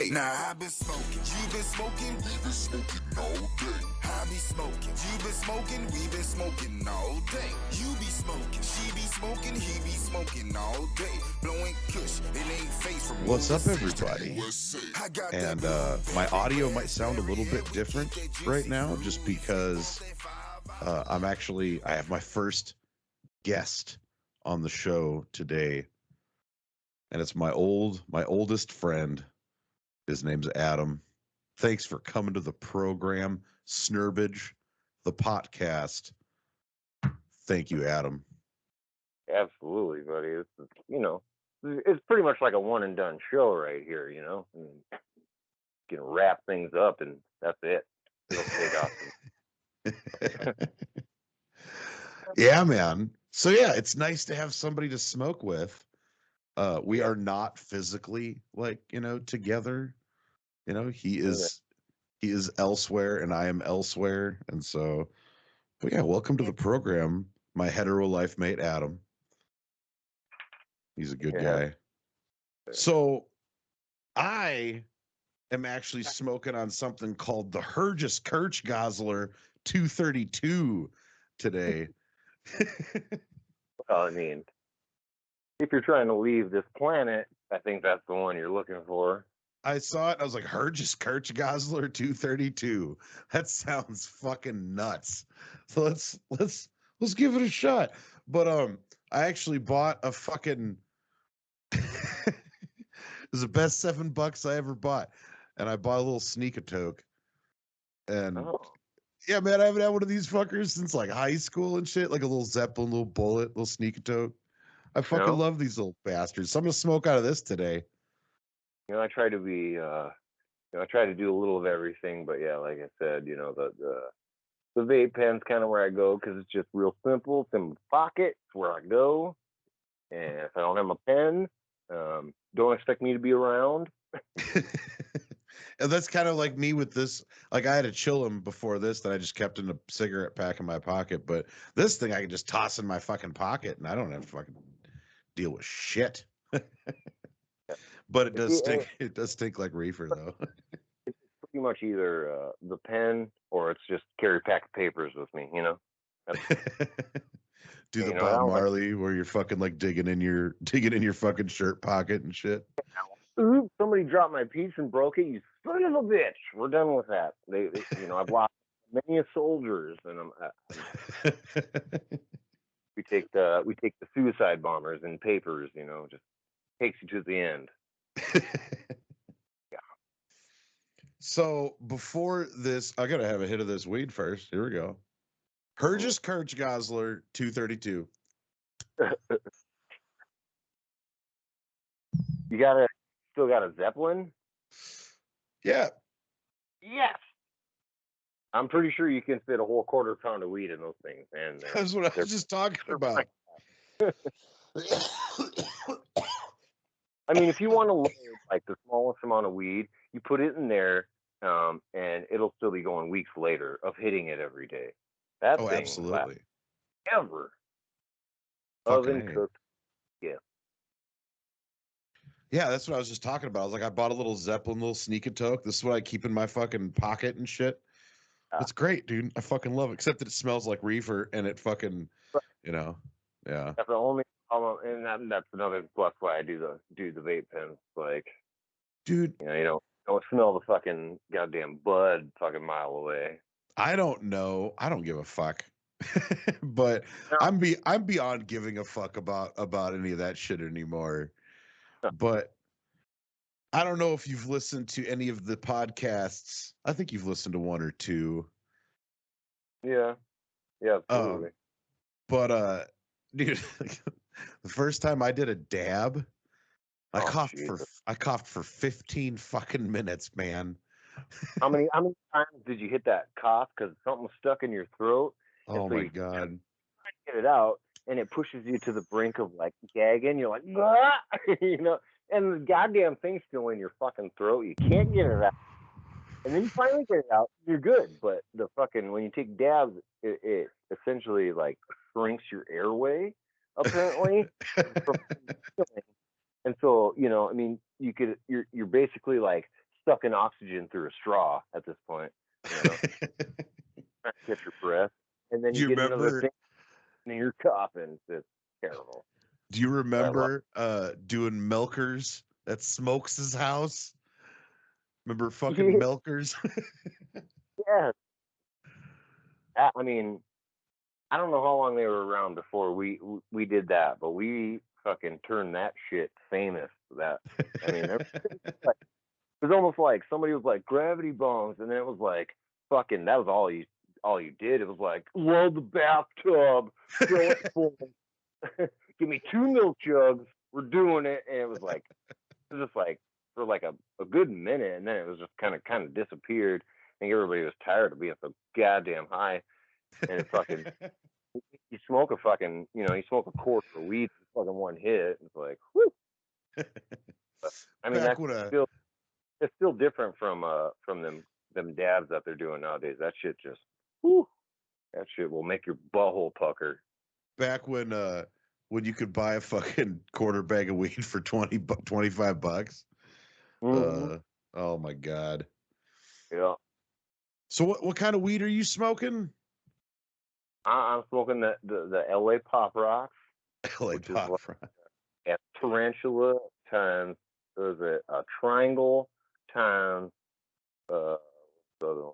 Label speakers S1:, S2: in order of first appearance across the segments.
S1: day. Nah, I been smoking. You been smoking? We been smoking all day. I be smoking. You been smoking? We been smoking all day. You be smoking. She be smoking. He be smoking all day. Blowing kush. It ain't face from.
S2: What's up, everybody? And my audio might sound a little bit different right now, just because I have my first guest on the show today, and it's my oldest friend. His name's Adam. Thanks for coming to the program, Snerbidge, the PoTcast. Thank you, Adam.
S3: Absolutely, buddy. It's pretty much like a one and done show right here, and you can wrap things up and that's it. It'll take off.
S2: Yeah, man. So yeah, it's nice to have somebody to smoke with. We are not physically together. He is elsewhere and I am elsewhere. And so, but yeah, welcome to the program, my hetero life mate, Adam. He's a good guy. So I am actually smoking on something called the Herges Kirchgasler 232 today.
S3: Well, I mean, if you're trying to leave this planet, I think that's the one you're looking for.
S2: I saw it. I was like, Herges Kirchgasler 232. That sounds fucking nuts. So let's give it a shot. But I actually bought a fucking. It was the best $7 I ever bought, and I bought a little sneaker toke. And yeah, man, I haven't had one of these fuckers since like high school and shit. Like a little Zeppelin, little bullet, little sneaker toke. I fucking love these little bastards. So I'm gonna smoke out of this today.
S3: I try to be, I try to do a little of everything, but yeah, like I said, the vape pen's kind of where I go because it's just real simple. It's in my pocket. It's where I go. And if I don't have my pen, don't expect me to be around.
S2: And that's kind of like me with this. Like I had to chill him before this that I just kept in a cigarette pack in my pocket. But this thing I can just toss in my fucking pocket and I don't have to fucking deal with shit. But it does stink. It does stink like reefer, though.
S3: It's pretty much either the pen or it's just carry a pack of papers with me.
S2: Do the Bob Marley where you're fucking like digging in your fucking shirt pocket and shit.
S3: Ooh, somebody dropped my piece and broke it. You son of a bitch. We're done with that. They I've lost many soldiers, and we take the suicide bombers and papers. Just takes you to the end. Yeah.
S2: So before this, I gotta have a hit of this weed first. Here we go. Herges Kirchgasler 232.
S3: You still got a Zeppelin?
S2: Yeah.
S3: Yes. I'm pretty sure you can fit a whole quarter pound of weed in those things. And
S2: that's what I was just talking about.
S3: I mean, if you want to load like the smallest amount of weed, you put it in there, and it'll still be going weeks later of hitting it every day. That thing
S2: absolutely.
S3: Ever. Oven cooked. Yeah.
S2: Yeah, that's what I was just talking about. I was like, I bought a little Zeppelin, little sneaker toke. This is what I keep in my fucking pocket and shit. It's great, dude. I fucking love it. Except that it smells like reefer and it fucking, yeah.
S3: That's the only problem, and that's another plus why I do the vape pens. Like,
S2: dude,
S3: you don't smell the fucking goddamn bud fucking mile away.
S2: I don't know. I don't give a fuck. But no. I'm beyond giving a fuck about any of that shit anymore. No. But I don't know if you've listened to any of the podcasts. I think you've listened to one or two.
S3: Yeah, absolutely.
S2: But dude, the first time I did a dab, I coughed for 15 fucking minutes, man.
S3: How many times did you hit that cough because something was stuck in your throat?
S2: Oh my god!
S3: Try to get it out, and it pushes you to the brink of like gagging. You're like, ah! And the goddamn thing's still in your fucking throat. You can't get it out, and then you finally get it out. You're good, but when you take dabs, it essentially like shrinks your airway, apparently. And so, you're basically like sucking oxygen through a straw at this point. You know, trying to catch your breath, and then
S2: Do
S3: you
S2: you
S3: get another
S2: remember?
S3: thing, and you're coughing. It's terrible.
S2: Do you remember doing Milkers at Smokes' house? Remember fucking Milkers?
S3: Yeah, I mean, I don't know how long they were around before we did that, but we fucking turned that shit famous. That I mean, it was almost like somebody was like gravity bombs, and then it was like fucking. That was all you did. It was like load the bathtub, fill it full, give me 2 milk jugs. We're doing it, and it was just like for like a good minute, and then it was just kind of disappeared. I think everybody was tired of being so goddamn high, and it fucking. You smoke you smoke a quarter of weed, fucking one hit. It's like, whoo. But, I mean,
S2: Back when
S3: it's still different from them dabs that they're doing nowadays. That shit just, whoo, that shit will make your butthole pucker.
S2: back when you could buy a fucking quarter bag of weed for $25.
S3: Mm-hmm.
S2: Oh my god.
S3: Yeah,
S2: So what kind of weed are you smoking?
S3: I'm smoking the LA Pop Rocks,
S2: LA
S3: which
S2: Pop
S3: is
S2: Rock.
S3: a tarantula times there's a triangle times the other one.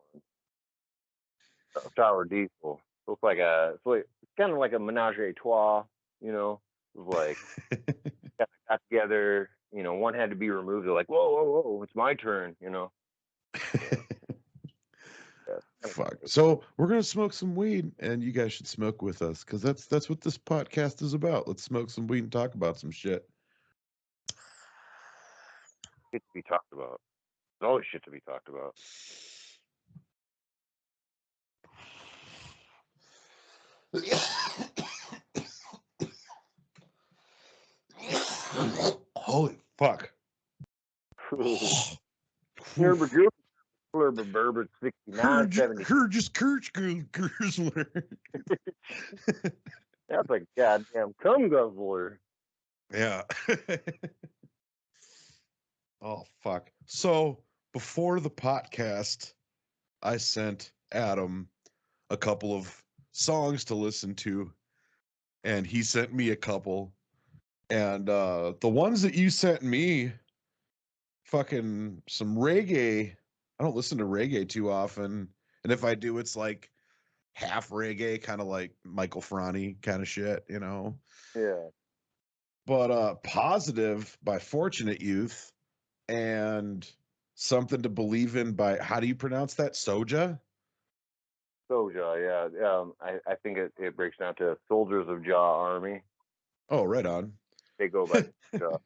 S3: Sour diesel. So it's kind of like a menage a trois, you know. It was like got together, you know, one had to be removed. They're like, whoa, it's my turn, you know. Yeah,
S2: Fuck. So we're gonna smoke some weed, and you guys should smoke with us, because that's what this podcast is about. Let's smoke some weed and talk about some shit.
S3: shit to be talked about. There's always shit to be talked about.
S2: Holy fuck.
S3: Snerbidge, Burbot 69, 70.
S2: Herges Kirchgasler.
S3: That's a goddamn cum guzzler.
S2: Yeah. Oh fuck. So before the podcast, I sent Adam a couple of songs to listen to, and he sent me a couple. And the ones that you sent me, fucking some reggae. I don't listen to reggae too often. And if I do, it's like half reggae, kind of like Michael Franti kind of shit, you know.
S3: Yeah.
S2: But Positive by Fortunate Youth, and Something to Believe In by, how do you pronounce that? Soja?
S3: Soja, yeah. I think it breaks down to Soldiers of Jah Army.
S2: Oh, right on.
S3: They go by Jah.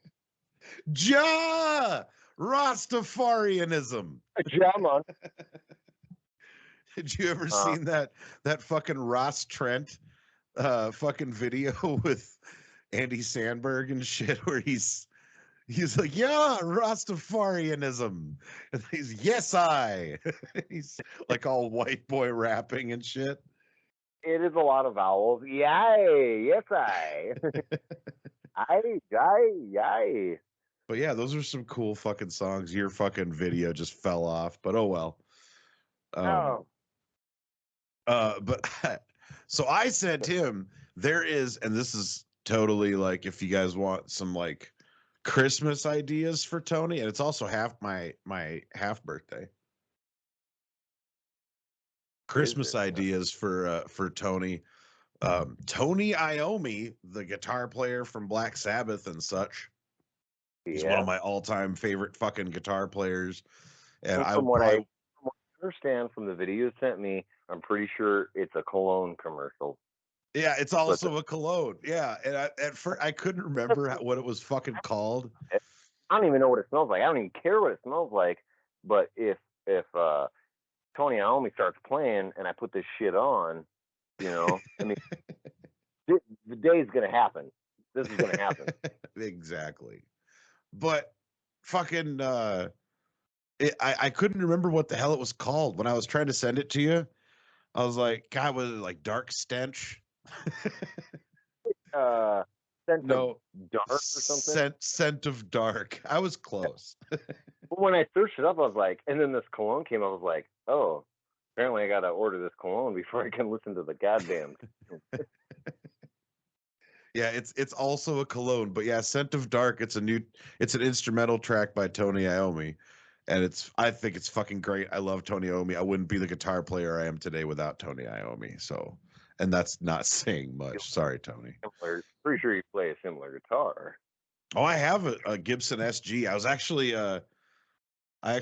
S2: Jah! Rastafarianism.
S3: Jah, man.
S2: Did you ever seen that fucking Ross Trent fucking video with Andy Sandberg and shit, where he's like, yeah, Rastafarianism, and he's yes I he's like all white boy rapping and shit.
S3: It is a lot of vowels. Yay, yes I. Yay.
S2: But yeah, those are some cool fucking songs. Your fucking video just fell off, but oh well. But so I sent him, there is, and this is totally like, if you guys want some like Christmas ideas for Tony, and it's also my half birthday. Christmas ideas for Tony. Tony Iommi, the guitar player from Black Sabbath and such. He's one of my all-time favorite fucking guitar players. And
S3: from what I understand from the video you sent me, I'm pretty sure it's a cologne commercial.
S2: Yeah, it's also a cologne. Yeah, and at first I couldn't remember what it was fucking called.
S3: I don't even know what it smells like. I don't even care what it smells like. But if Tony Iommi starts playing and I put this shit on, you know, I mean, the day's gonna happen. This is gonna happen.
S2: Exactly. But fucking, I couldn't remember what the hell it was called when I was trying to send it to you. I was like, God, was it like Dark Stench?
S3: Scent of dark or something.
S2: Scent of Dark. I was close.
S3: But when I searched it up, I was like, and then this cologne came up, I was like, oh, apparently I got to order this cologne before I can listen to the goddamn.
S2: Yeah, it's also a cologne, but yeah, Scent of Dark, it's an instrumental track by Tony Iommi. And I think it's fucking great. I love Tony Iommi. I wouldn't be the guitar player I am today without Tony Iommi. So, and that's not saying much. Sorry, Tony.
S3: Pretty sure you play a similar guitar.
S2: Oh, I have a Gibson SG. I actually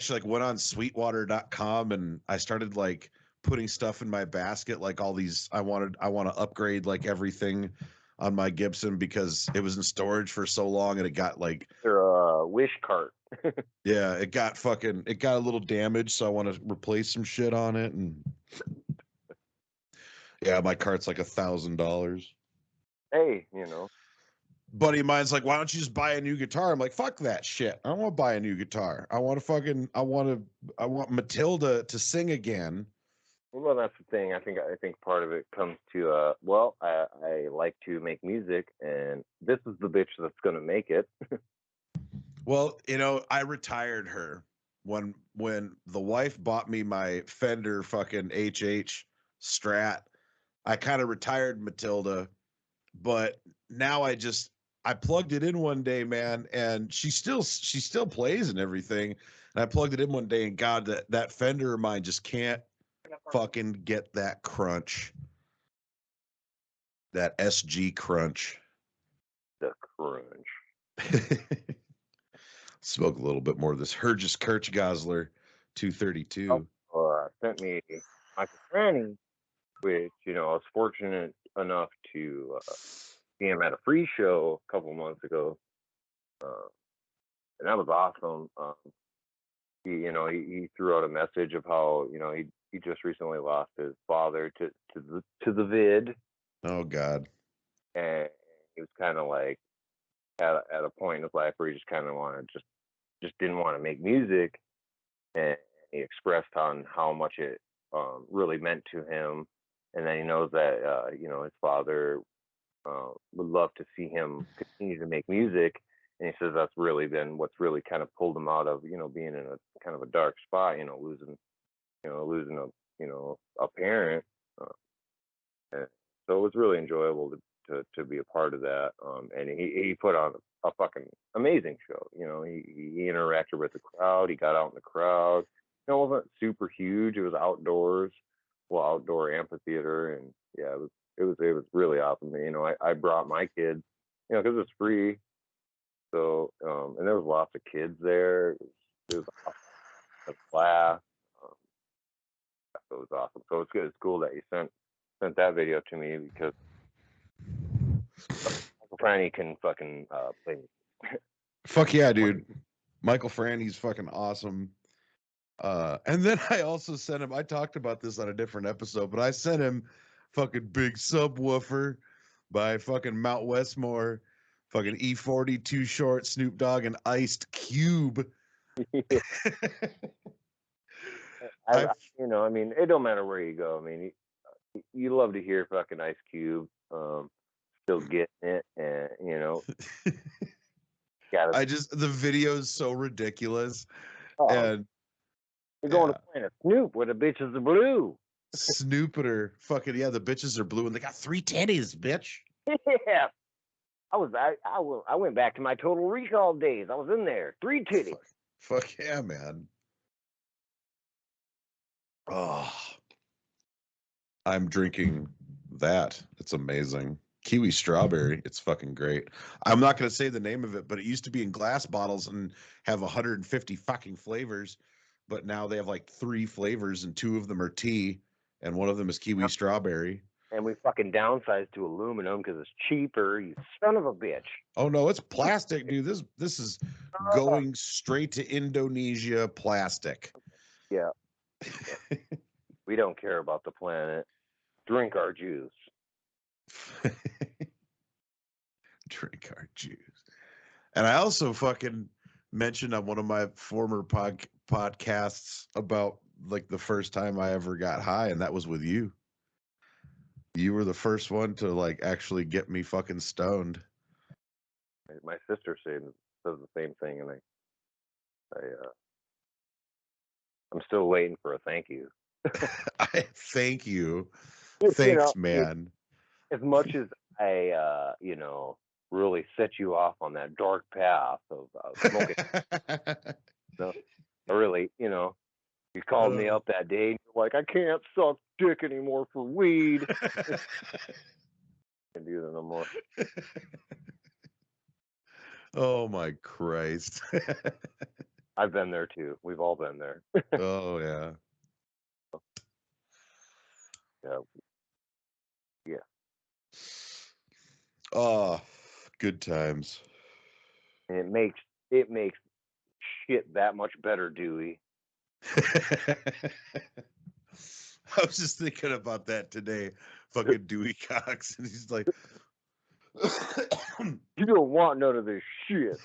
S2: like went on sweetwater.com and I started like putting stuff in my basket, like all these I want to upgrade like everything on my Gibson because it was in storage for so long and it got like
S3: Your wish cart.
S2: yeah, it got a little damaged, so I want to replace some shit on it. And yeah, my cart's like $1,000.
S3: Hey,
S2: Buddy of mine's like, why don't you just buy a new guitar? I'm like, fuck that shit. I don't want to buy a new guitar. I want Matilda to sing again.
S3: well, that's the thing. I think part of it comes to I like to make music, and this is the bitch that's gonna make it.
S2: Well, I retired her when the wife bought me my Fender fucking HH Strat. I kind of retired Matilda, but now I plugged it in one day, man, and she still plays and everything. And I plugged it in one day, and God, that Fender of mine just can't fucking get that crunch, that SG crunch.
S3: The crunch.
S2: Smoke a little bit more of this Herges Kirchgasler 232.
S3: Sent me Michael Franny, which I was fortunate enough to see him at a free show a couple months ago, and that was awesome. He threw out a message of how he just recently lost his father to the vid,
S2: Oh God.
S3: and he was kind of like at a point in his life where he just kind of wanted just didn't want to make music, and he expressed on how much it really meant to him, and then he knows that his father would love to see him continue to make music, and he says that's really been what's really kind of pulled him out of being in a kind of a dark spot, losing a parent, and so it was really enjoyable to be a part of that, and he put on a fucking amazing show. He interacted with the crowd. He got out in the crowd. It wasn't super huge. It was outdoors, outdoor amphitheater, and yeah, it was really awesome. I brought my kids, because it's free. So and there was lots of kids there. It was awesome. A class. So it was awesome. So it's good. It's cool that you sent that video to me because Michael Franny can fucking play.
S2: Fuck yeah, dude. Michael Franny's fucking awesome. And then I also sent him, I talked about this on a different episode, but I sent him fucking Big Subwoofer by fucking Mount Westmore, fucking E40 Too Short, Snoop Dogg, and Iced Cube.
S3: It don't matter where you go. I mean, you love to hear fucking Ice Cube still getting it, and
S2: the video is so ridiculous. And
S3: you're going to Planet Snoop where the bitches are blue.
S2: Snooper, fucking yeah, the bitches are blue and they got 3 titties, bitch.
S3: Yeah, I went back to my Total Recall days. I was in there, 3 titties.
S2: Fuck yeah, man. Oh, I'm drinking that. It's amazing. Kiwi strawberry. It's fucking great. I'm not going to say the name of it, but it used to be in glass bottles and have 150 fucking flavors. But now they have like 3 flavors and 2 of them are tea. And one of them is kiwi strawberry.
S3: And we fucking downsized to aluminum because it's cheaper. You son of a bitch.
S2: Oh no, it's plastic, dude. This is going straight to Indonesia plastic.
S3: Yeah. We don't care about the planet. Drink our juice.
S2: Drink our juice. And I also fucking mentioned on one of my former podcasts about like the first time I ever got high, and that was with you. You were the first one to like actually get me fucking stoned.
S3: My sister says the same thing, and I'm still waiting for a thank you.
S2: I thank you.
S3: You
S2: Thanks,
S3: know,
S2: man.
S3: as much as I, really set you off on that dark path of smoking, I really, you called me up that day and you're like, I can't suck dick anymore for weed. I can't do that no more.
S2: Oh my Christ.
S3: I've been there too. We've all been there.
S2: Oh yeah.
S3: Yeah. Yeah.
S2: Oh, good times.
S3: And it makes shit that much better, Dewey.
S2: I was just thinking about that today. Fucking Dewey Cox. And he's like,
S3: You don't want none of this shit.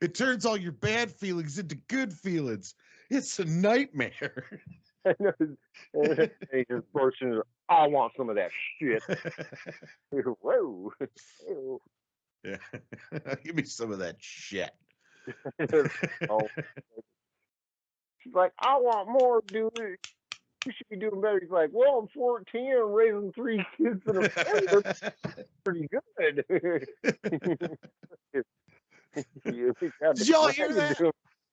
S2: it turns all your bad feelings into good feelings. It's a nightmare.
S3: And he just bursts into, I want some of that shit. Whoa. Ew.
S2: Yeah. Give me some of that shit.
S3: Oh. She's like, I want more, dude. You should be doing better. He's like, well, I'm 14 and raising 3 kids in a family. That's pretty good.
S2: Did y'all hear that?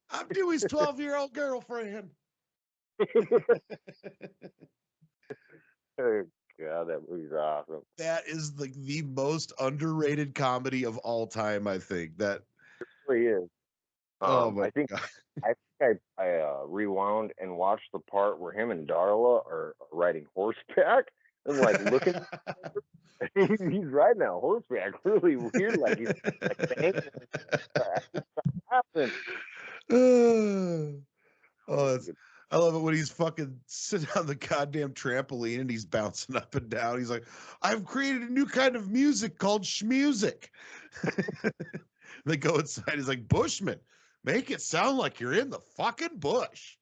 S2: I'm Dewey's 12-year-old girlfriend.
S3: Oh, God, that movie's awesome.
S2: That is the most underrated comedy of all time, I think. That
S3: It really is.
S2: oh my
S3: I think
S2: God.
S3: I rewound and watched the part where him and Darla are riding horseback and like looking. He's riding that horseback really weird, like he's like banging.
S2: Oh, I love it when he's fucking sitting on the goddamn trampoline and he's bouncing up and down. He's like, I've created a new kind of music called schmusic. They go inside. He's like, Bushman, make it sound like you're in the fucking bush.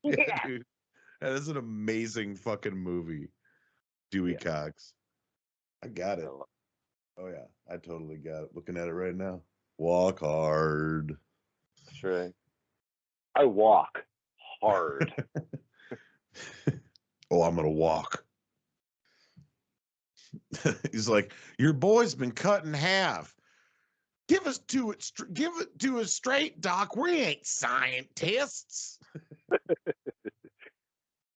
S2: Yeah, dude. That is an amazing fucking movie. Dewey Cox. I got it. Oh, yeah. I totally got it. Looking at it right now. Walk hard.
S3: That's right. I walk hard.
S2: Oh, I'm gonna walk. He's like, your boy's been cut in half. Give it to us straight, Doc. We ain't scientists.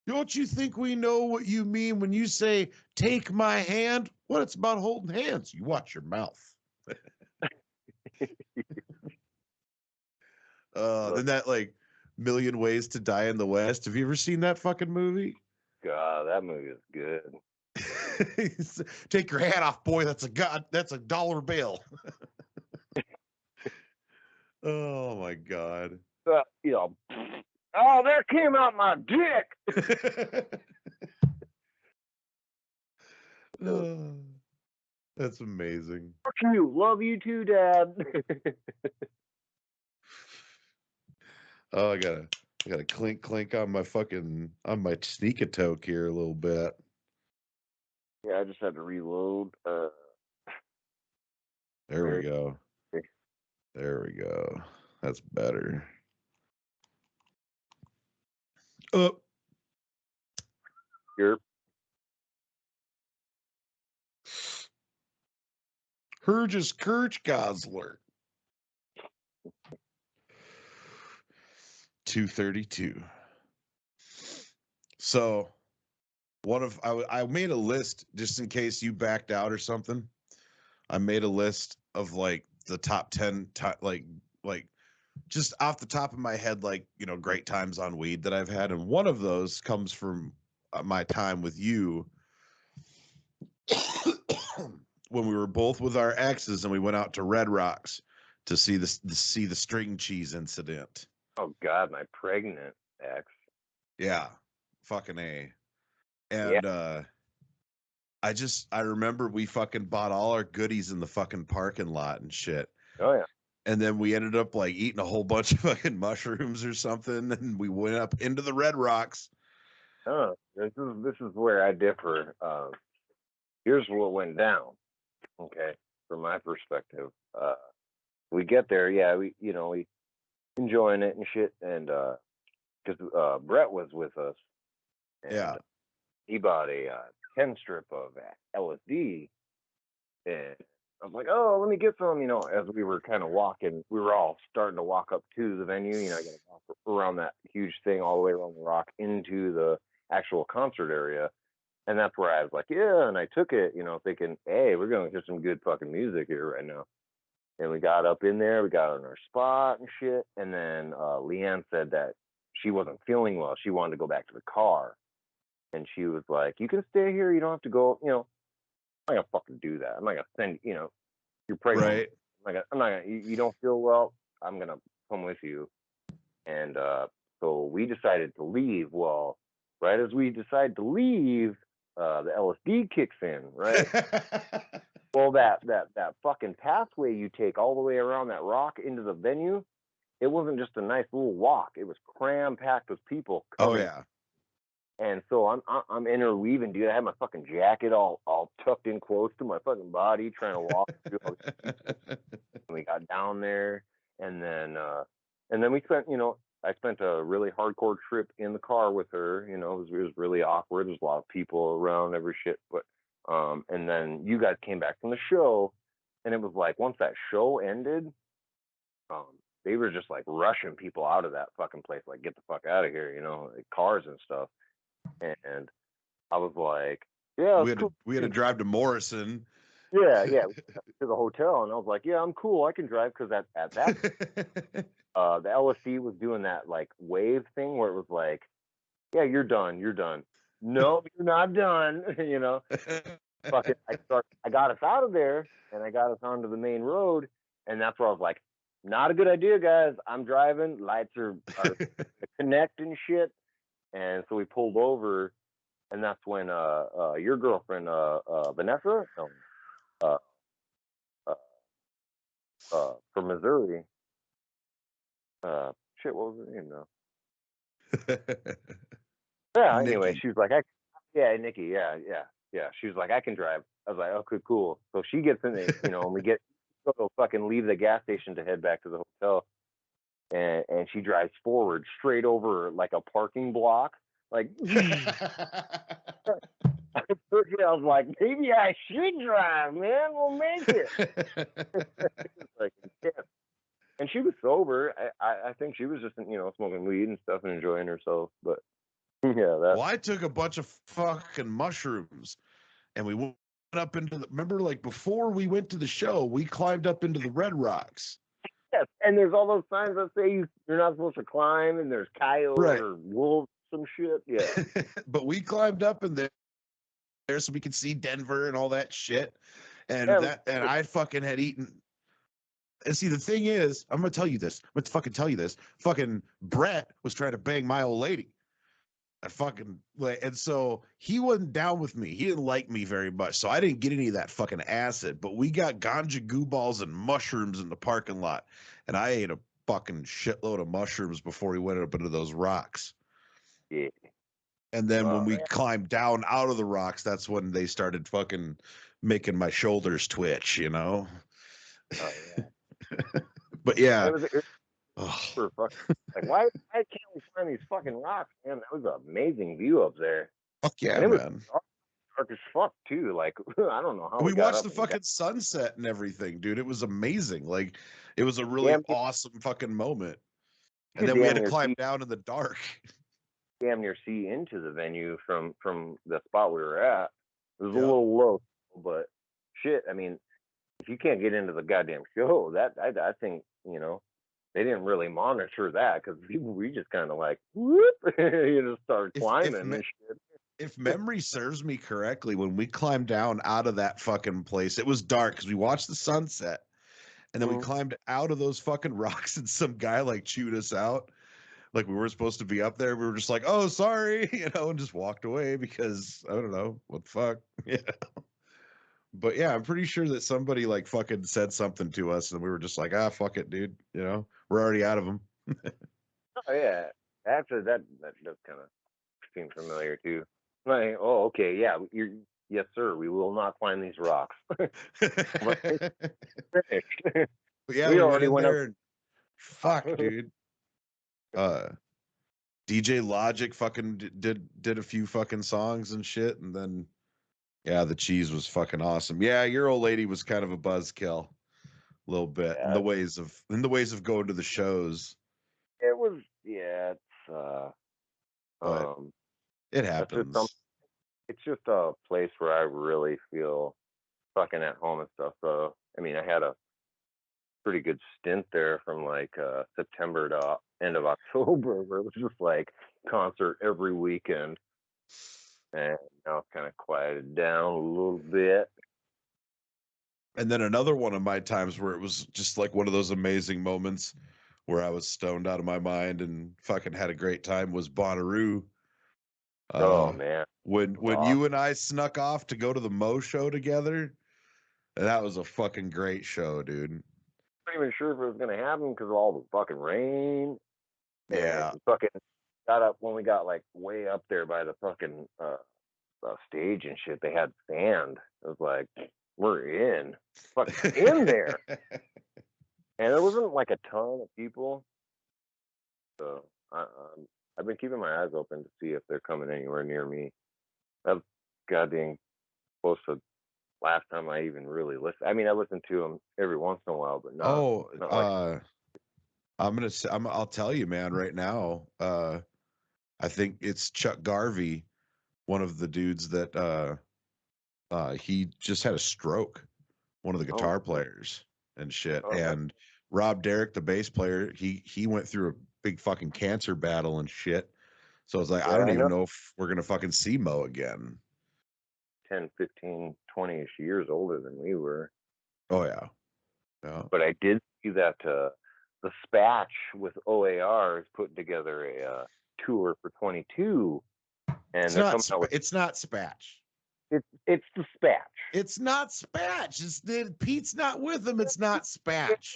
S2: Don't you think we know what you mean when you say take my hand? What it's about holding hands. You watch your mouth. Then that like Million Ways to Die in the West. Have you ever seen that fucking movie?
S3: God, that movie is good.
S2: Take your hat off, boy. That's a dollar bill. Oh my God.
S3: Oh, there came out my dick.
S2: That's amazing.
S3: Fuck you. Love you too, Dad.
S2: Oh, I gotta clink on my sneak a toke here a little bit.
S3: Yeah, I just had to reload.
S2: There we go. There we go. That's better.
S3: Here.
S2: Herges Kirchgasler. 232. So I made a list just in case you backed out or something. I made a list of like the top 10 like just off the top of my head, like, great times on weed that I've had, and one of those comes from my time with you when we were both with our exes and we went out to Red Rocks to see the string cheese incident.
S3: Oh God, my pregnant ex.
S2: Yeah, fucking A. And I remember we fucking bought all our goodies in the fucking parking lot and shit.
S3: Oh yeah.
S2: And then we ended up like eating a whole bunch of fucking mushrooms or something, and we went up into the Red Rocks.
S3: Oh, this is where I differ. Here's what went down. Okay, from my perspective, we get there. Yeah, we enjoying it and shit. And because Brett was with us, and
S2: Yeah.
S3: he bought a 10 strip of LSD, and I was like, oh, let me get some. As we were kind of walking, we were all starting to walk up to the venue. I got to walk around that huge thing all the way around the rock into the actual concert area. And that's where I was like, yeah, and I took it, thinking, hey, we're going to hear some good fucking music here right now. And we got up in there, we got on our spot and shit. And then Leanne said that she wasn't feeling well. She wanted to go back to the car. And she was like, you can stay here. You don't have to go, I'm not going to fucking do that. I'm not going to send, you're pregnant.
S2: Right.
S3: I'm not going to, you don't feel well. I'm going to come with you. And so we decided to leave. Well, right as we decide to leave, the LSD kicks in, right? Well, that fucking pathway you take all the way around that rock into the venue, it wasn't just a nice little walk. It was cram packed with people coming.
S2: Oh yeah.
S3: And so I'm interweaving, dude. I had my fucking jacket all tucked in close to my fucking body, trying to walk through all these people. And we got down there, and then we spent, I spent a really hardcore trip in the car with her. It was really awkward. There's a lot of people around, every shit. But and then you guys came back from the show, and it was like once that show ended, they were just like rushing people out of that fucking place, like get the fuck out of here, like cars and stuff. And I was like, yeah,
S2: we had to drive to Morrison.
S3: Yeah, to the hotel, and I was like, yeah, I'm cool. I can drive because at that the LSD was doing that like wave thing where it was like, yeah, you're done. No, you're not done. Fuck it. I got us out of there, and I got us onto the main road, and that's where I was like, not a good idea, guys. I'm driving. Lights are connect and shit, and so we pulled over, and that's when your girlfriend Vanessa. From Missouri. Shit, what was her name now? Yeah, anyway, she was like, Nikki, yeah. She was like, I can drive. I was like, okay, cool. So she gets in there, and we fucking leave the gas station to head back to the hotel. And she drives forward straight over like a parking block. Like, I was like, maybe I should drive, man. We'll make it. Like, yeah. And she was sober. I think she was just, smoking weed and stuff and enjoying herself. But yeah,
S2: well, I took a bunch of fucking mushrooms, and we went up into the. Remember, like before we went to the show, we climbed up into the Red Rocks.
S3: Yes, and there's all those signs that say you're not supposed to climb, and there's coyotes or wolves, some shit. Yeah.
S2: But we climbed up in there so we could see Denver and all that shit. And I fucking had eaten. And see, the thing is, I'm gonna tell you this. I'm gonna fucking tell you this. Fucking Brett was trying to bang my old lady. And so he wasn't down with me. He didn't like me very much. So I didn't get any of that fucking acid. But we got ganja goo balls and mushrooms in the parking lot. And I ate a fucking shitload of mushrooms before we went up into those rocks.
S3: Yeah.
S2: And then when we climbed down out of the rocks, that's when they started fucking making my shoulders twitch,
S3: Oh, yeah.
S2: But yeah.
S3: Like, why can't we find these fucking rocks, man? That was an amazing view up there.
S2: Fuck yeah,
S3: and it
S2: man.
S3: Was dark as fuck too. Like, I don't know how
S2: we watched the fucking sunset and everything, dude. It was amazing. Like, it was a really awesome fucking moment. And then we had to climb down in the dark.
S3: Damn near see into the venue from the spot we were at. It was a little low, but shit. I mean, if you can't get into the goddamn show, that I think they didn't really monitor that because we just kind of like whoop, just started climbing and shit.
S2: If memory serves me correctly, when we climbed down out of that fucking place, it was dark because we watched the sunset, and then we climbed out of those fucking rocks, and some guy like chewed us out. Like we were supposed to be up there. We were just like, oh, sorry, and just walked away because I don't know what the fuck. Yeah. But yeah, I'm pretty sure that somebody like fucking said something to us, and we were just like, fuck it, dude. We're already out of them.
S3: Oh yeah, after that does kind of seem familiar too. Like, oh, okay, yeah, yes, sir. We will not climb these rocks.
S2: Finished. Yeah, we already went there. Fuck, dude. DJ Logic fucking did a few fucking songs and shit, and then yeah, the cheese was fucking awesome. Yeah, your old lady was kind of a buzzkill, a little bit in
S3: Yeah,
S2: the ways of going to the shows,
S3: it was. Yeah,
S2: but
S3: um,
S2: it
S3: that's just some.
S2: happens.
S3: It's just a place where I really feel fucking at home and stuff. So I mean, I had a pretty good stint there from like September to end of October, where it was just like concert every weekend, and now it's kind of quieted down a little bit.
S2: And then another one of my times where it was just like one of those amazing moments where I was stoned out of my mind and fucking had a great time was Bonnaroo.
S3: Oh
S2: Uh,
S3: man,
S2: when
S3: awesome.
S2: you and I snuck off to go to the Mo show together, that was a fucking great show, dude.
S3: Not even sure if it was gonna happen because of all the fucking rain and
S2: Yeah.
S3: fucking got up when we got like way up there by the fucking stage and shit. They had sand. It was like we're fucking in there, and there wasn't like a ton of people. So I've been keeping my eyes open to see if they're coming anywhere near me. That's goddamn close to last time I even really listened. I mean, I listen to them every once in a while, but
S2: Oh,
S3: not like.
S2: I'll tell you, man, right now. I think it's Chuck Garvey, one of the dudes that he just had a stroke, one of the
S3: Oh,
S2: guitar players and shit.
S3: oh, that's
S2: And Rob Derrick, the bass player, he went through a big fucking cancer battle and shit. So I was like, I
S3: yeah.
S2: don't
S3: I
S2: even
S3: know
S2: know if we're gonna fucking see Mo again.
S3: 10, 15, 20ish years older than we were,
S2: Oh yeah. Yeah.
S3: but I did see that the Spatch with OAR is putting together a tour for 22, and they're coming out with
S2: It's not Spatch.
S3: it's the Spatch.
S2: It's not Spatch. Pete's not with them. It's not Spatch.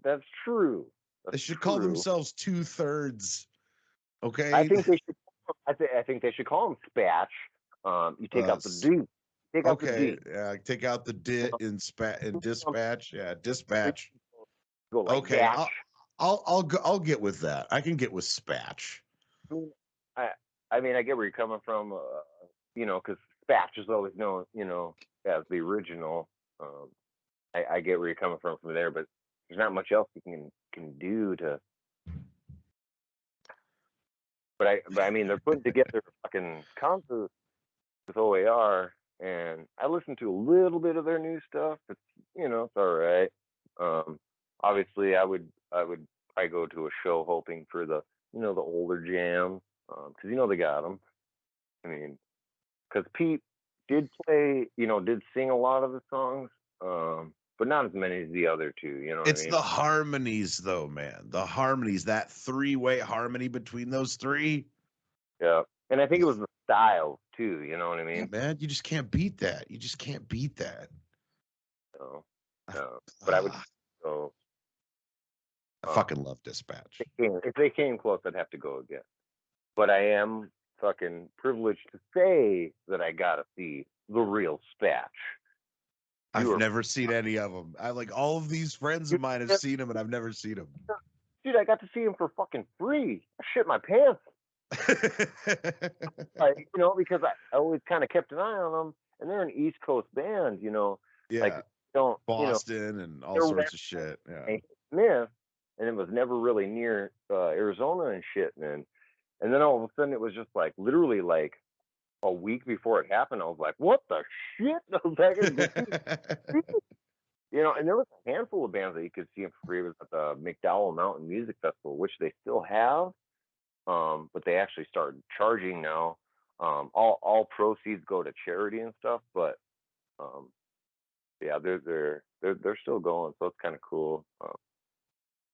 S3: That's true.
S2: They
S3: That's
S2: should call
S3: true.
S2: themselves 2/3.
S3: I
S2: Okay.
S3: think they should. I think they should call them Spatch. You take out the D. Take out the
S2: Okay.
S3: D.
S2: Yeah. Take out the dit in dispatch. Yeah. Dispatch.
S3: Go like
S2: Okay.
S3: Gatch.
S2: I'll get with that. I can get with Spatch.
S3: I mean, I I mean, I get where you're coming from. Because Spatch is always known, as the original. Um, I get where you're coming from there, but there's not much else you can do to. But I mean, they're putting together a fucking concert with OAR, and I listened to a little bit of their new stuff. It's all right. Obviously, I would probably go to a show hoping for the older jams, because they got them. I mean, because Pete did play, did sing a lot of the songs, but not as many as the other two. You know what I
S2: It's
S3: mean?
S2: the harmonies, though, man. The harmonies, that three-way harmony between those three.
S3: Yeah, and I think it was the style too. You know what I
S2: Yeah,
S3: mean?
S2: man. You just can't beat that. You just can't beat that.
S3: So,
S2: I,
S3: but I would
S2: ah,
S3: go.
S2: I fucking love Dispatch.
S3: If they came close, I'd have to go again. But I am fucking privileged to say that I got to see the real Spatch.
S2: I've never seen any of them. I like all of these friends of mine have seen them, and I've never seen them.
S3: Dude, I got to see him for fucking free. I shit my pants. Because I always kind of kept an eye on them, and they're an East Coast band. Like
S2: Yeah,
S3: don't
S2: Boston and all
S3: they're
S2: sorts of shit. Yeah.
S3: Smith, and it was never really near Arizona and shit, man. And then all of a sudden, it was just like literally like a week before it happened. I was like, "What the shit?" I was like, and there was a handful of bands that you could see them for free. It was at the McDowell Mountain Music Festival, which they still have, but they actually started charging now. All proceeds go to charity and stuff, but yeah, they're still going, so it's kind of cool.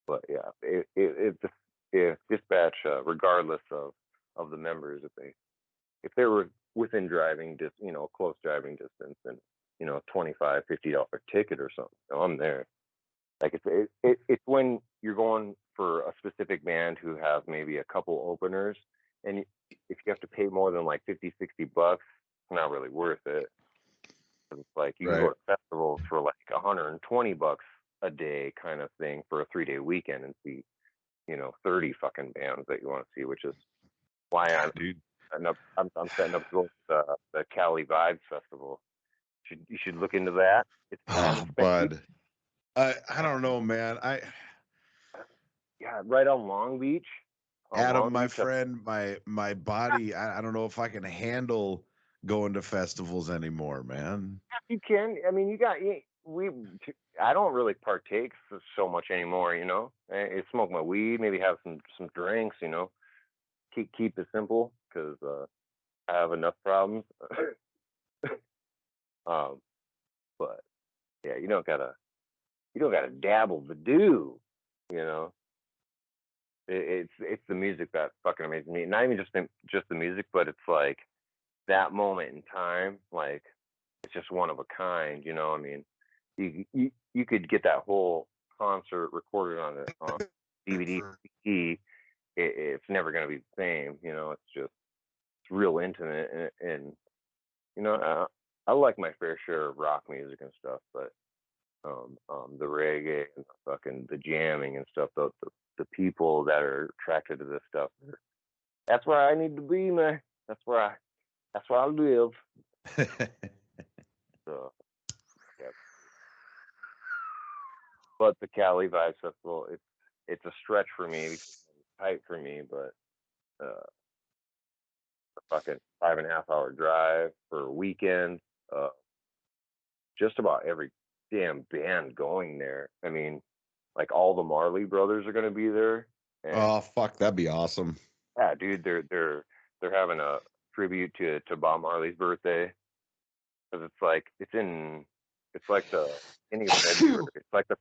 S3: But yeah, if Dispatch, regardless of the members, if they were within close driving distance, and $25-$50 ticket or something, I'm there. Like it's when you're going for a specific band who has maybe a couple openers, and if you have to pay more than like $50-$60, it's not really worth it. It's like you can go
S2: Right.
S3: to festivals for like $120 a day kind of thing for a 3-day weekend and see 30 fucking bands that you want to see, which is why I'm
S2: dude.
S3: I'm setting up to go to the Cali Vibes Festival. You should look into that. It's down in
S2: Oh,
S3: Spanky.
S2: bud. I don't know, man.
S3: Yeah, right on Long Beach.
S2: Adam, my
S3: Beach.
S2: friend, my body, I don't know if I can handle going to festivals anymore, man.
S3: You can. I mean, I don't really partake so much anymore. I smoke my weed, maybe have some drinks. Keep it simple because I have enough problems. But yeah, you don't gotta dabble to do. You know, it's the music that fucking amazes me. Not even just the music, but it's like that moment in time. Like it's just one of a kind. I mean, you could get that whole concert recorded on DVD, CD. It's never gonna be the same. It's real intimate, and I like my fair share of rock music and stuff, but the reggae and the jamming and stuff, the people that are attracted to this stuff, that's where I need to be, man. That's where I live. So, yeah. But the Cali Vibes Festival, it's a stretch for me because it's tight for me, but a fucking 5.5 hour drive for a weekend. Just about every damn band going there. I mean, like all the Marley brothers are going to be there. And,
S2: Oh, fuck, that'd be awesome.
S3: Yeah, dude, they're having a tribute to Bob Marley's birthday because it's like the beginning of February. It's like the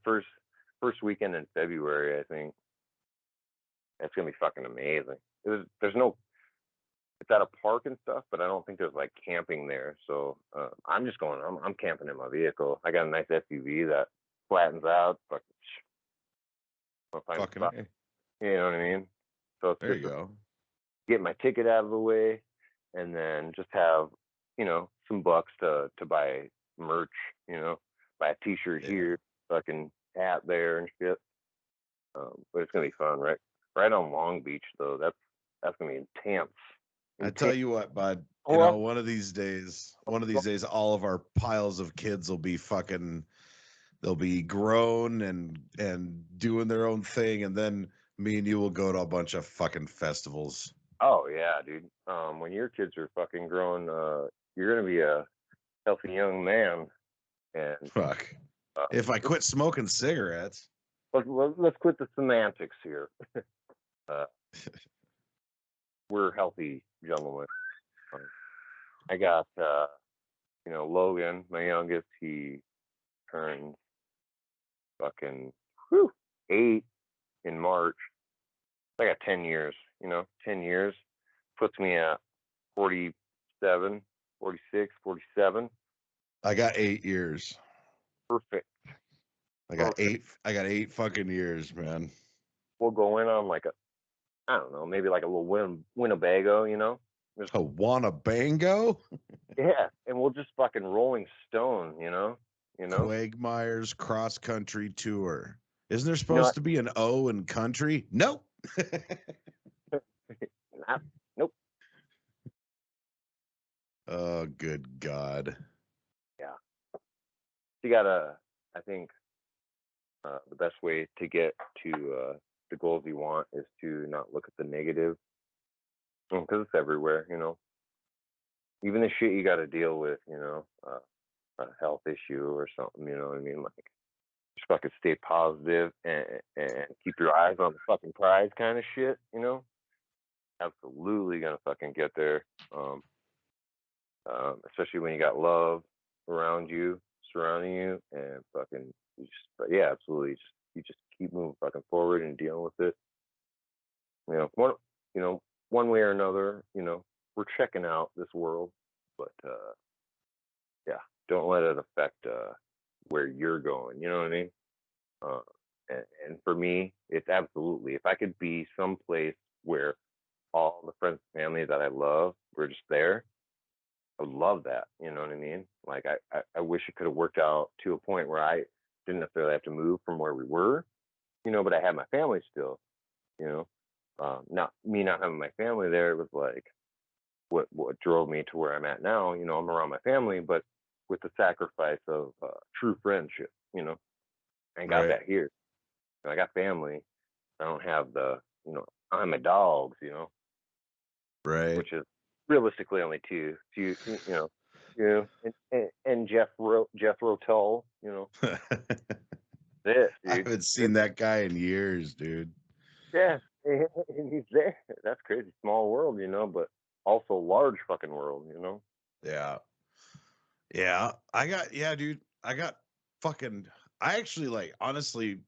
S3: first weekend in February, I think. It's gonna be fucking amazing. It's at a park and stuff, but I don't think there's like camping there. So I'm just going. I'm camping in my vehicle. I got a nice SUV that flattens out.
S2: Fucking A.
S3: You know what I mean? So it's
S2: There you go.
S3: Get my ticket out of the way, and then just have some bucks to buy merch. Buy a T-shirt here, fucking hat there and shit. But it's gonna be fun, right on Long Beach though. That's gonna be intense.
S2: I tell you what, bud, one of these days, all of our piles of kids will be they'll be grown and doing their own thing. And then me and you will go to a bunch of fucking festivals.
S3: Oh yeah, dude. When your kids are fucking grown, you're going to be a healthy young man. And
S2: fuck. If I quit smoking cigarettes.
S3: Let's quit the semantics here. We're healthy gentlemen. I got, Logan, my youngest, he turned fucking 8 in March. I got 10 years, 10 years puts me at 47, 46, 47.
S2: I got 8 years.
S3: Perfect.
S2: I got 8 fucking years, man.
S3: We'll go in on I don't know, maybe like a little Winnebago,
S2: Just a Winnebago?
S3: Yeah, and we'll just fucking Rolling Stone,
S2: Quagmire's cross country tour. Isn't there supposed to be an O in country? Nope.
S3: Nope.
S2: Oh, good God.
S3: Yeah. You gotta, I think, the best way to get to the goals you want is to not look at the negative, because it's everywhere, even the shit you got to deal with, a health issue or something, you know what I mean? Like, just fucking stay positive and keep your eyes on the fucking prize kind of shit, absolutely gonna fucking get there. Especially when you got love around you, surrounding you, and fucking, absolutely, you just keep moving fucking forward and dealing with it. One way or another, we're checking out this world, but don't let it affect where you're going. You know what I mean? And for me, it's absolutely, if I could be someplace where all the friends and family that I love were just there, I would love that. You know what I mean? Like, I wish it could have worked out to a point where I didn't necessarily have to move from where we were, but I had my family still. You know, not having my family there was like what drove me to where I'm at now. You know, I'm around my family, but with the sacrifice of true friendship. You know, I ain't got
S2: Right.
S3: that here. I got family. I don't have the, I'm a dogs,
S2: Right.
S3: which is realistically only two. And Jeff Rotel, it,
S2: I
S3: dude.
S2: haven't seen that guy in years, dude.
S3: Yeah, and he's there. That's crazy. Small world, but also large fucking world,
S2: Yeah. Yeah. Dude. I got fucking, I actually like, honestly,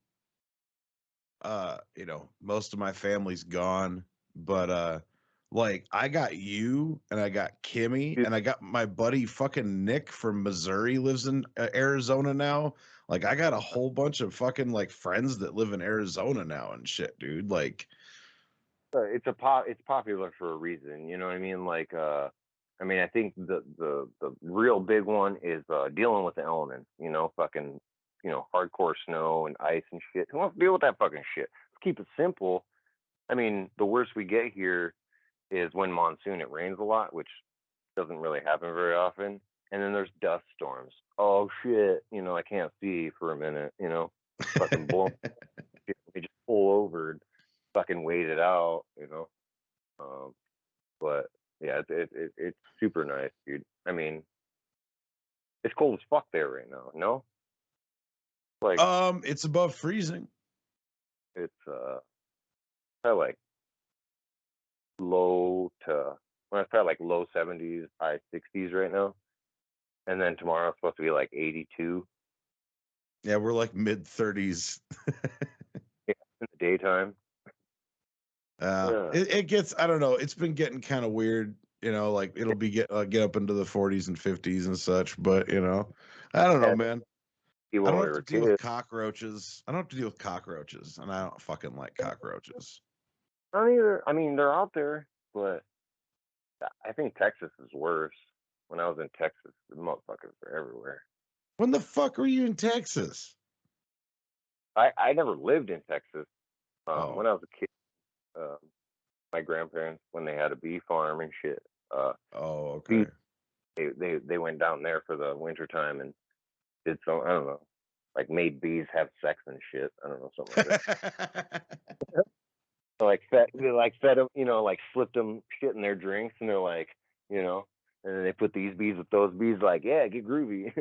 S2: most of my family's gone, but like I got you and I got Kimmy
S3: Dude,
S2: and I got my buddy fucking Nick from Missouri lives in Arizona now. Like I got a whole bunch of fucking like friends that live in Arizona now and shit, dude. Like
S3: it's popular for a reason, you know what I mean? Like, I think the real big one is dealing with the elements, fucking, hardcore snow and ice and shit. Who wants to deal with that fucking shit? Let's keep it simple. I mean, the worst we get here is when monsoon, it rains a lot, which doesn't really happen very often. And then there's dust storms. Oh shit, I can't see for a minute, fucking blow. We just pull over and fucking wait it out, But yeah, it's super nice, dude. I mean, it's cold as fuck there right now. No, like
S2: it's above freezing.
S3: it's probably like low to well, it's probably like low 70s, high 60s right now. And then tomorrow it's supposed to be like 82.
S2: Yeah, we're like mid 30s.
S3: Yeah, in the daytime. Yeah.
S2: It gets, I don't know, it's been getting kind of weird, like it'll be get up into the 40s and 50s and such, but I don't know,
S3: And
S2: man. I
S3: when
S2: don't
S3: we
S2: have to
S3: were
S2: deal with
S3: kids,
S2: cockroaches. I don't have to deal with cockroaches, and I don't fucking like cockroaches.
S3: not either. I mean, they're out there, but I think Texas is worse. When I was in Texas, the motherfuckers are everywhere.
S2: When the fuck were you in Texas?
S3: I never lived in Texas. When
S2: Oh,
S3: I was a kid, um, my grandparents, when they had a bee farm and shit,
S2: oh,
S3: bee,
S2: okay.
S3: they went down there for the winter time and did some, I don't know, like made bees have sex and shit. I don't know, something like that. So they fed them, like slipped them shit in their drinks, and they're like, you know, and then they put these bees with those bees, like, yeah, get groovy.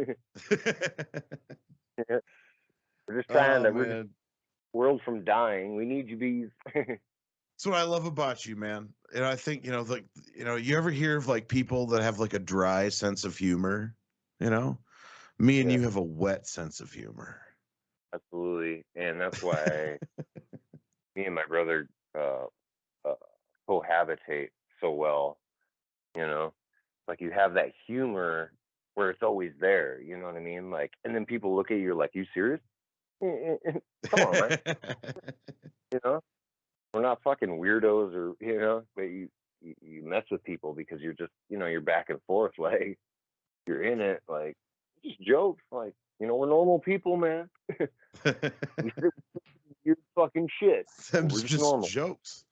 S2: Oh
S3: We're just
S2: man,
S3: world from dying. We need you bees.
S2: that's what I love about you, man. And I think like you ever hear of like people that have like a dry sense of humor? Me and
S3: Yeah,
S2: you have a wet sense of humor.
S3: absolutely, and that's why me and my brother uh, uh, cohabitate so well. You know, like you have that humor where it's always there. You know what I mean? Like, and then people look at you like, "You serious? Come on, man." You know, we're not fucking weirdos, or but you mess with people because you're just you're back and forth, like you're in it, like just jokes, like we're normal people, man. We say weird fucking shit, but we're
S2: Them's
S3: just
S2: just
S3: normal.
S2: jokes.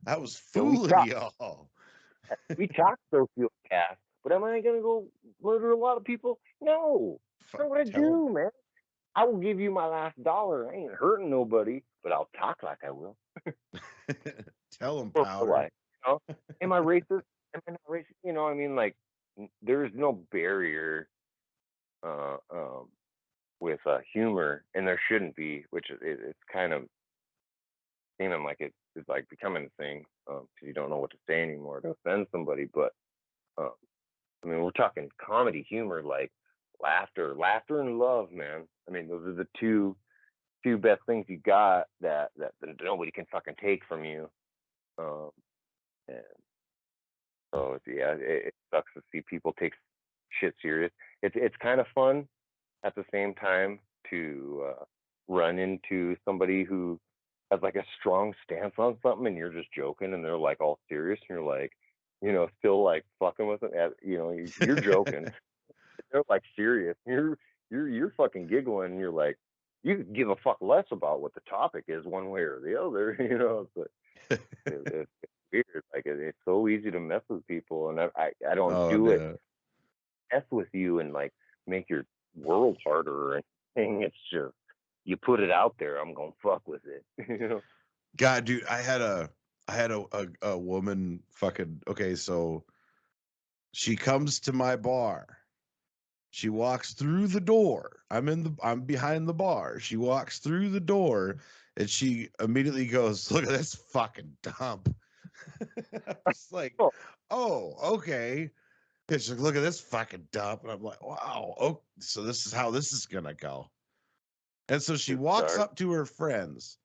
S2: I was
S3: You know, we
S2: fooling
S3: talk
S2: y'all.
S3: we talk sociopath, but am I gonna go murder a lot of people? No,
S2: Fuck,
S3: that's not what I
S2: tell them.
S3: do, man. I will give you my last dollar. I ain't hurting nobody, but I'll talk like I will.
S2: Tell them,
S3: For real
S2: powder.
S3: life, Am I racist? Am I not racist? I mean, like, there's no barrier uh, um, with humor, and there shouldn't be, which it's kind of seeming like it's like becoming a thing because you don't know what to say anymore to offend somebody. But um, I mean, we're talking comedy humor, like laughter and love, man. I mean, those are the two best things you got that nobody can fucking take from you. Um, and so yeah, it sucks to see people take shit serious. It's kind of fun at the same time to run into somebody who has like a strong stance on something, and you're just joking, and they're like all serious, and you're like, still like fucking with them. You're joking, they're like serious. You're fucking giggling, and you're like, you could give a fuck less about what the topic is one way or the other. You know, it's weird. Like it's so easy to mess with people, and I don't
S2: Oh
S3: do it
S2: no.
S3: mess with you and like make your world harder or anything. It's just you put it out there. I'm gonna fuck with it. You know.
S2: God, dude, I had a woman fucking okay, so she comes to my bar. She walks through the door. I'm behind the bar. She walks through the door and she immediately goes, "Look at this fucking dump." I'm just like,
S3: Oh,
S2: "Oh, okay." And she's like, "Look at this fucking dump." And I'm like, "Wow. Oh, so this is how this is gonna go." And so she
S3: good
S2: walks
S3: start.
S2: up to her friends,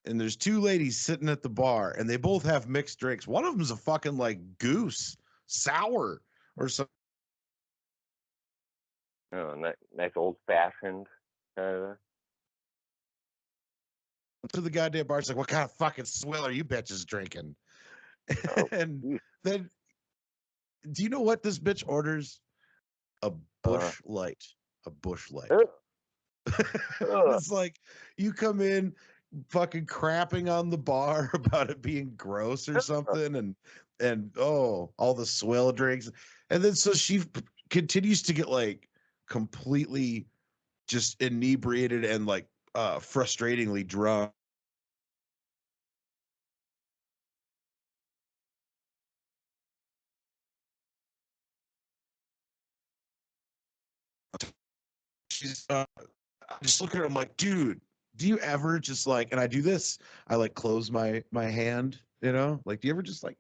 S2: and there's two ladies sitting at the bar, and they both have mixed drinks. One of them's a fucking like goose sour or something.
S3: Oh, nice old fashioned kind of.
S2: To the goddamn bar. She's like, "What kind of fucking swill are you bitches drinking?"
S3: Oh,
S2: And
S3: geez.
S2: then, do you know what this bitch orders? A
S3: uh,
S2: bush light. A bush light.
S3: ugh,
S2: And
S3: ugh.
S2: it's like you come in fucking crapping on the bar about it being gross or something, and oh, all the swill drinks, and then so she continues to get like completely just inebriated and like frustratingly drunk. She's I just look at her, I'm like, dude, do you ever just like, and I do this, I like close my hand, like, do you ever just like,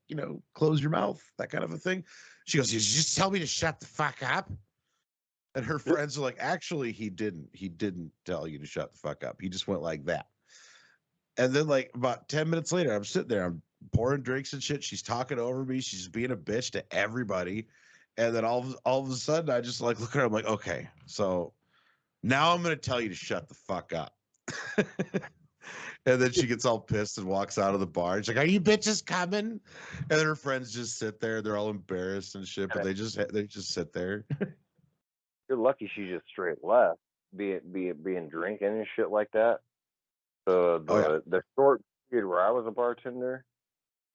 S2: close your mouth, that kind of a thing? She goes, "You just tell me to shut the fuck up." And her friends are like, actually, he didn't tell you to shut the fuck up. He just went like that. And then like about 10 minutes later, I'm sitting there, I'm pouring drinks and shit. She's talking over me. She's being a bitch to everybody. And then all of a sudden, I just like look at her. I'm like, okay, so now I'm going to tell you to shut the fuck up. And then she gets all pissed and walks out of the bar. She's like, "Are you bitches coming?" And then her friends just sit there. They're all embarrassed and shit, but they just sit there.
S3: You're lucky she just straight left, being drinking and shit like that. The
S2: Oh yeah.
S3: the short period where I was a bartender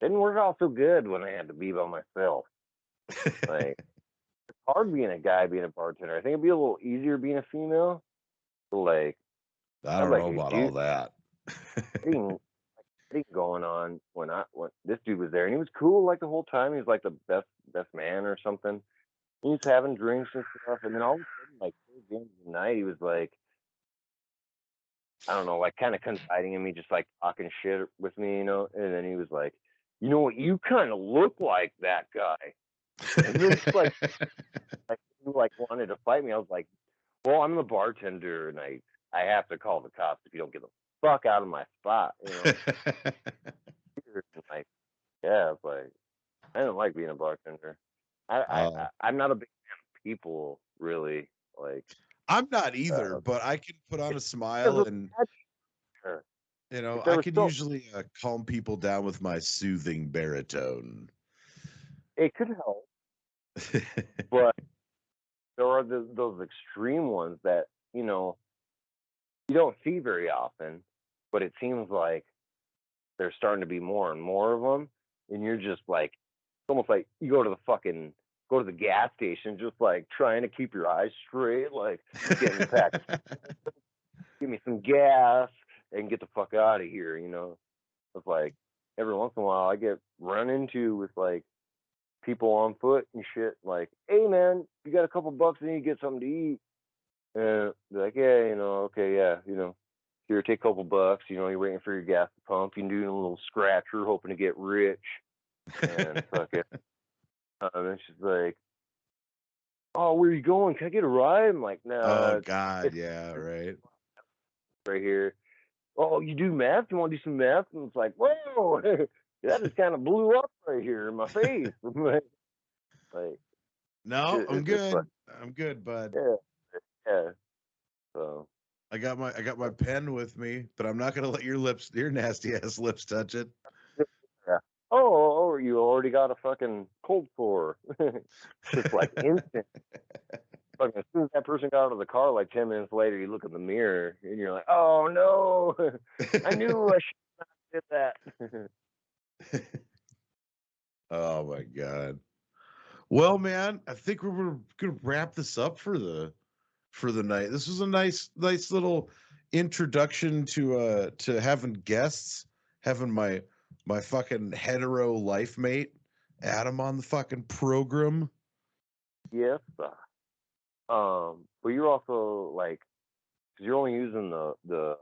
S3: didn't work out so good when I had to be by myself. Like it's hard being a guy being a bartender. I think it'd be a little easier being a female. But like
S2: I
S3: I had
S2: don't
S3: like
S2: know
S3: a
S2: about all
S3: huge
S2: that.
S3: thing going on when this dude was there and he was cool like the whole time. He was like the best man or something. He was having drinks and stuff, and then all of a sudden, like towards the end of the night, he was like, I don't know, like kind of confiding in me, just like talking shit with me, you know. And then he was like, "You know what? You kind of look like that guy." And just like he like wanted to fight me. I was like, "Well, I'm the bartender, and I have to call the cops if you don't get the fuck out of my spot," you know. And like, yeah, it's like I didn't like being a bartender. I'm not a big fan of people really. Like,
S2: I'm not either,
S3: uh,
S2: but I can put on
S3: it's
S2: a
S3: because
S2: smile
S3: of
S2: and
S3: her. If
S2: I
S3: there was
S2: can
S3: still,
S2: usually calm people down with my soothing baritone.
S3: it could help, but there are those extreme ones that you don't see very often, but it seems like there's starting to be more and more of them, and you're just like, it's almost like you go to the gas station, just like trying to keep your eyes straight, like getting the pack, give me some gas, and get the fuck out of here. You know, it's like every once in a while I get run into with like people on foot and shit, like, "Hey man, you got a couple bucks and you get something to eat?" And they're like, "Yeah, okay, yeah, here, take a couple bucks. You're waiting for your gas to pump. You're doing a little scratcher, hoping to get rich." And fuck it. And she's like, "Oh, where you going? Can I get a ride?" I'm like,
S2: Oh
S3: "Nah,
S2: God,
S3: it's
S2: yeah, right.
S3: right here." "Oh, you do math? You want to do some math?" And it's like, whoa, that just kind of blew up right here in my face. Like,
S2: No, I'm
S3: it's like,
S2: good. I'm good, bud.
S3: yeah, yeah. So,
S2: I got my pen with me, but I'm not gonna let your nasty ass lips touch it.
S3: yeah. Oh, you already got a fucking cold sore. Just like instant. fucking as soon as that person got out of the car, like 10 minutes later, you look in the mirror and you're like, oh no, I knew I should have did that.
S2: Oh my God. Well, man, I think we're gonna wrap this up for the night. This was a nice little introduction to having guests, having my fucking hetero life mate Adam on the fucking program.
S3: Yes. But you're also like, because you're only using the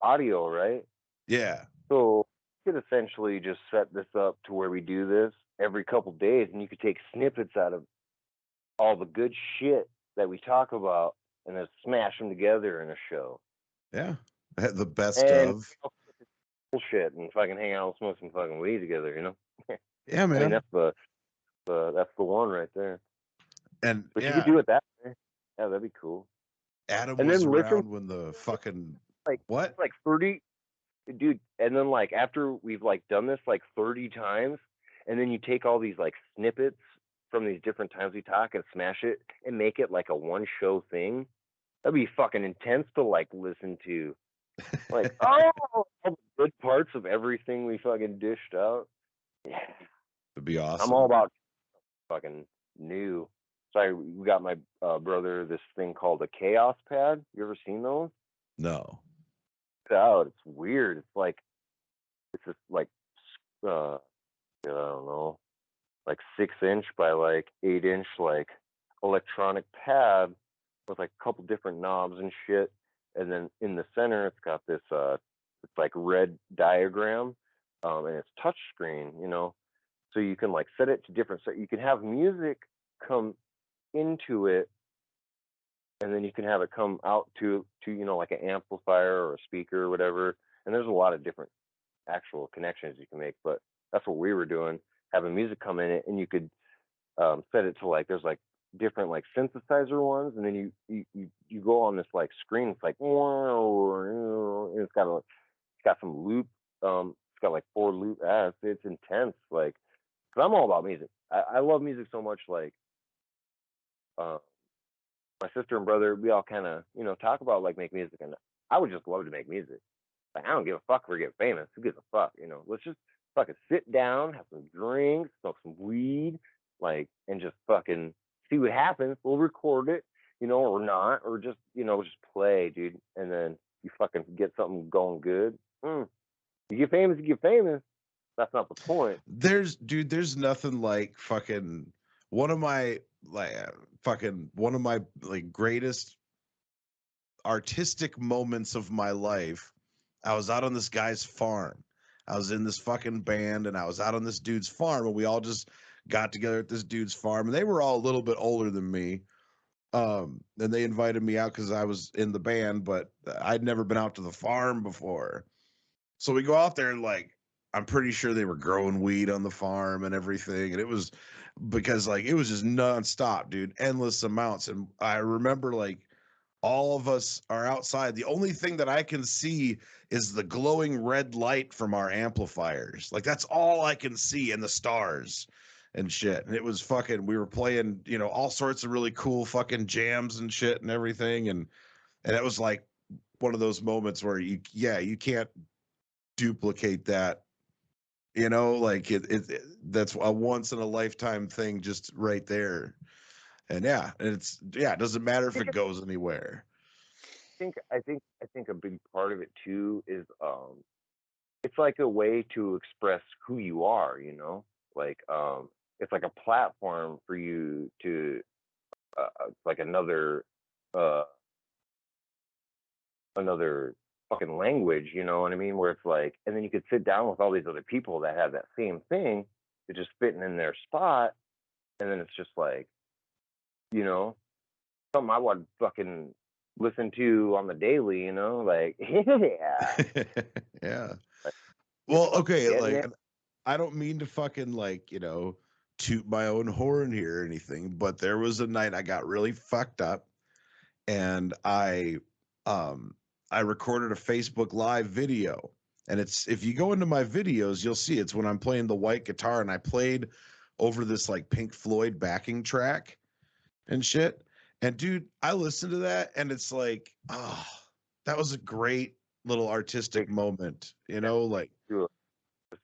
S3: audio, right?
S2: Yeah.
S3: So you could essentially just set this up to where we do this every couple days, and you could take snippets out of all the good shit that we talk about, and then smash them together in a show.
S2: Yeah. The best
S3: And
S2: of.
S3: bullshit and fucking hang out and smoke some fucking weed together, you know?
S2: Yeah,
S3: I
S2: man.
S3: mean, that's the one right there.
S2: And
S3: But you
S2: yeah,
S3: could do it that way. Yeah, that'd be cool.
S2: Adam
S3: And
S2: was
S3: then listen,
S2: around when the fucking
S3: like
S2: what?
S3: like 30, dude. And then like after we've like done this like 30 times, and then you take all these like snippets from these different times we talk and smash it and make it like a one show thing. That'd be fucking intense to like listen to. Like, oh, all the good parts of everything we fucking dished out. Yeah.
S2: It'd be awesome.
S3: I'm all about fucking new. Sorry, we got my brother this thing called a chaos pad. You ever seen those?
S2: No.
S3: Check it out. It's weird. It's just like I don't know, like 6-inch by like 8-inch like electronic pad with like a couple different knobs and shit. And then in the center, it's got this it's like red diagram, and it's touch screen, you know. So you can like set it to different. So you can have music come into it, and then you can have it come out to you know, like an amplifier or a speaker or whatever. And there's a lot of different actual connections you can make, but that's what we were doing, having music come in it, and you could set it to like, there's like different like synthesizer ones, and then you go on this like screen. It's like, and it's got some loop. It's got like 4 loop. It's intense. Like, cause I'm all about music. I love music so much. Like, my sister and brother, we all kind of, you know, talk about like make music, and I would just love to make music. Like, I don't give a fuck if we get famous. Who gives a fuck? You know, let's just fucking sit down, have some drinks, smoke some weed, like, and just fucking see what happens. We'll record it, you know, or not, or just, you know, just play, dude. And then you fucking get something going good. You get famous, you get famous. That's not the point.
S2: There's nothing like fucking one of my like greatest artistic moments of my life. I was out on this guy's farm. I was in this fucking band, and I was out on this dude's farm, and we all just got together at this dude's farm, and they were all a little bit older than me. And they invited me out because I was in the band, but I'd never been out to the farm before. So we go out there, and like, I'm pretty sure they were growing weed on the farm and everything. And it was because like it was just nonstop, dude, endless amounts. And I remember like all of us are outside. The only thing that I can see is the glowing red light from our amplifiers. Like, that's all I can see, and the stars and shit. And it was fucking, we were playing, you know, all sorts of really cool fucking jams and shit and everything. And it was like one of those moments where you can't duplicate that, you know, like it that's a once in a lifetime thing just right there. And it doesn't matter if it goes anywhere.
S3: I think a big part of it too is it's like a way to express who you are, you know? Like it's like a platform for you to like another fucking language, you know what I mean? Where it's like, and then you could sit down with all these other people that have that same thing, it's just fitting in their spot, and then it's just like, you know, something I would fucking listen to on the daily, you know, like yeah.
S2: Yeah.
S3: Like,
S2: Well, okay,
S3: getting
S2: like
S3: it.
S2: I don't mean to fucking like, you know, toot my own horn here or anything, but there was a night I got really fucked up, and I recorded a Facebook Live video. And it's, if you go into my videos, you'll see it's when I'm playing the white guitar, and I played over this like Pink Floyd backing track and shit. And dude, I listened to that and it's like, oh, that was a great little artistic moment, you know, like,
S3: It was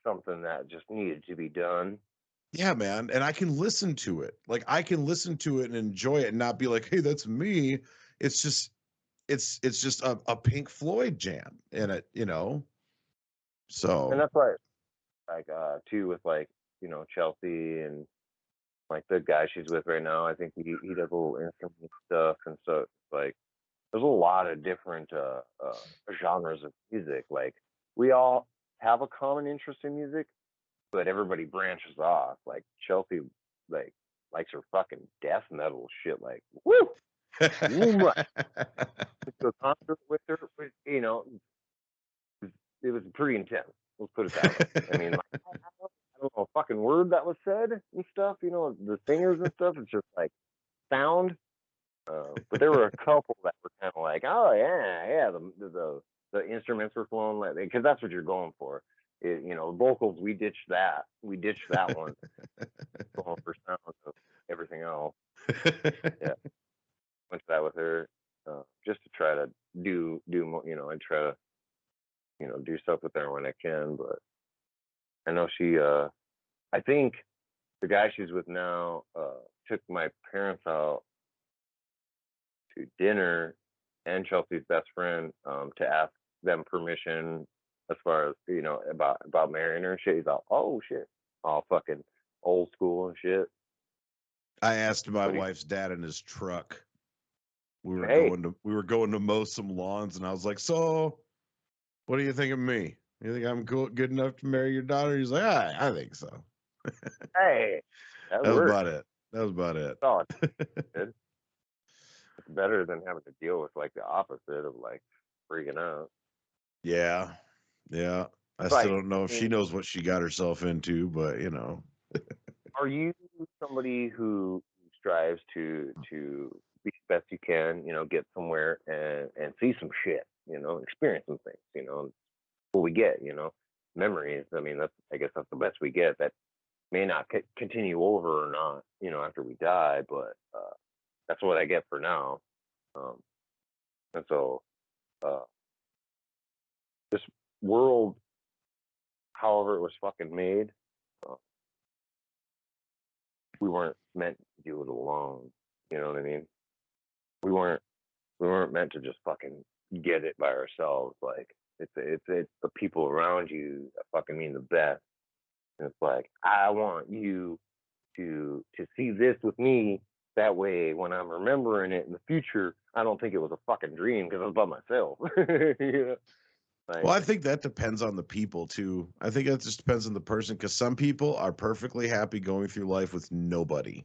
S3: something that just needed to be done.
S2: yeah, man. And I can listen to it. Like I can listen to it and enjoy it and not be like, hey, that's me. It's just it's just a Pink Floyd jam in it, you know.
S3: And
S2: So
S3: that's why, like, too, with like, Chelsea and like the guy she's with right now. I think he does a little instrument stuff, and so it's like there's a lot of different genres of music. Like we all have a common interest in music, but everybody branches off. Like Chelsea, like likes her fucking death metal shit. Like woo, too much. Went to a concert with her, it was pretty intense. Let's put it that way. I mean, like, I don't know a fucking word that was said and stuff. The singers and stuff. It's just like sound. But there were a couple that were kind of like, oh yeah, the instruments were flowing like because that's what you're going for. Vocals. We ditched that. We ditched that one. Going for sound of everything else. Yeah, went to that with her just to try to do more. And try to do stuff with her when I can. But I know she. I think the guy she's with now took my parents out to dinner and Chelsea's best friend to ask them permission as far as about marrying her and shit. He's all, oh shit, all fucking old school and shit.
S2: I asked my
S3: But
S2: wife's dad in his truck. We were
S3: hey,
S2: going to mow some lawns, and I was like, "So, what do you think of me? You think I'm good enough to marry your daughter?" He's like, I think so."
S3: hey, that
S2: That was
S3: works.
S2: about it. That was about it.
S3: Oh, it's better than having to deal with like the opposite of like freaking out.
S2: Yeah, yeah. I still
S3: Like,
S2: don't know if she knows what she got herself into, but
S3: are you somebody who strives to be the best you can, get somewhere and see some shit, experience some things, what we get, memories. I mean, I guess that's the best we get. That may not continue over or not, after we die, but that's what I get for now. And so, uh, this world, however it was fucking made, uh, we weren't meant to do it alone. You know what I mean? We weren't meant to just fucking get it by ourselves. Like it's the people around you that fucking mean the best. And it's like I want you to see this with me. That way, when I'm remembering it in the future, I don't think it was a fucking dream because I was by myself.
S2: well,
S3: Like
S2: I think that depends on the people too. I think it just depends on the person because some people are perfectly happy going through life with nobody.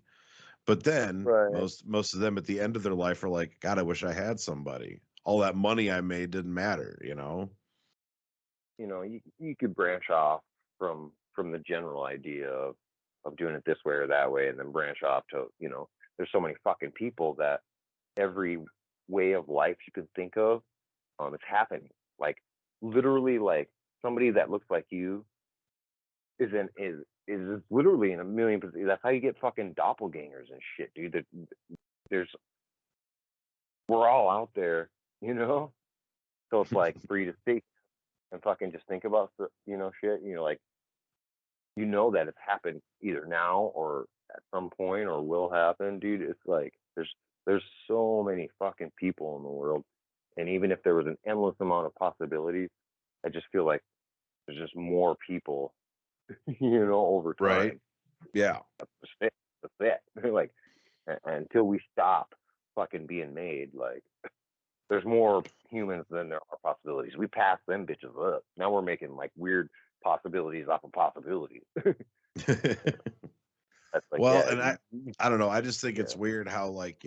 S2: But then
S3: right,
S2: most of them at the end of their life are like, God, I wish I had somebody. All that money I made didn't matter.
S3: you could branch off from the general idea of doing it this way or that way, and then branch off to there's so many fucking people that every way of life you can think of it's happening. Like literally, like somebody that looks like you is literally in a million percent. That's how you get fucking doppelgangers and shit, dude. There's we're all out there, So it's like for you to think and fucking just think about shit. Like that it's happened either now or at some point or will happen, dude. It's like there's so many fucking people in the world, and even if there was an endless amount of possibilities, I just feel like there's just more people, over
S2: Right?
S3: time.
S2: Yeah.
S3: That's it. That's it. Like until we stop fucking being made, like there's more humans than there are possibilities. We passed them bitches up. Now we're making like weird possibilities off of possibilities. That's like,
S2: Well,
S3: yeah,
S2: and I don't know. I just think
S3: yeah,
S2: it's weird how like,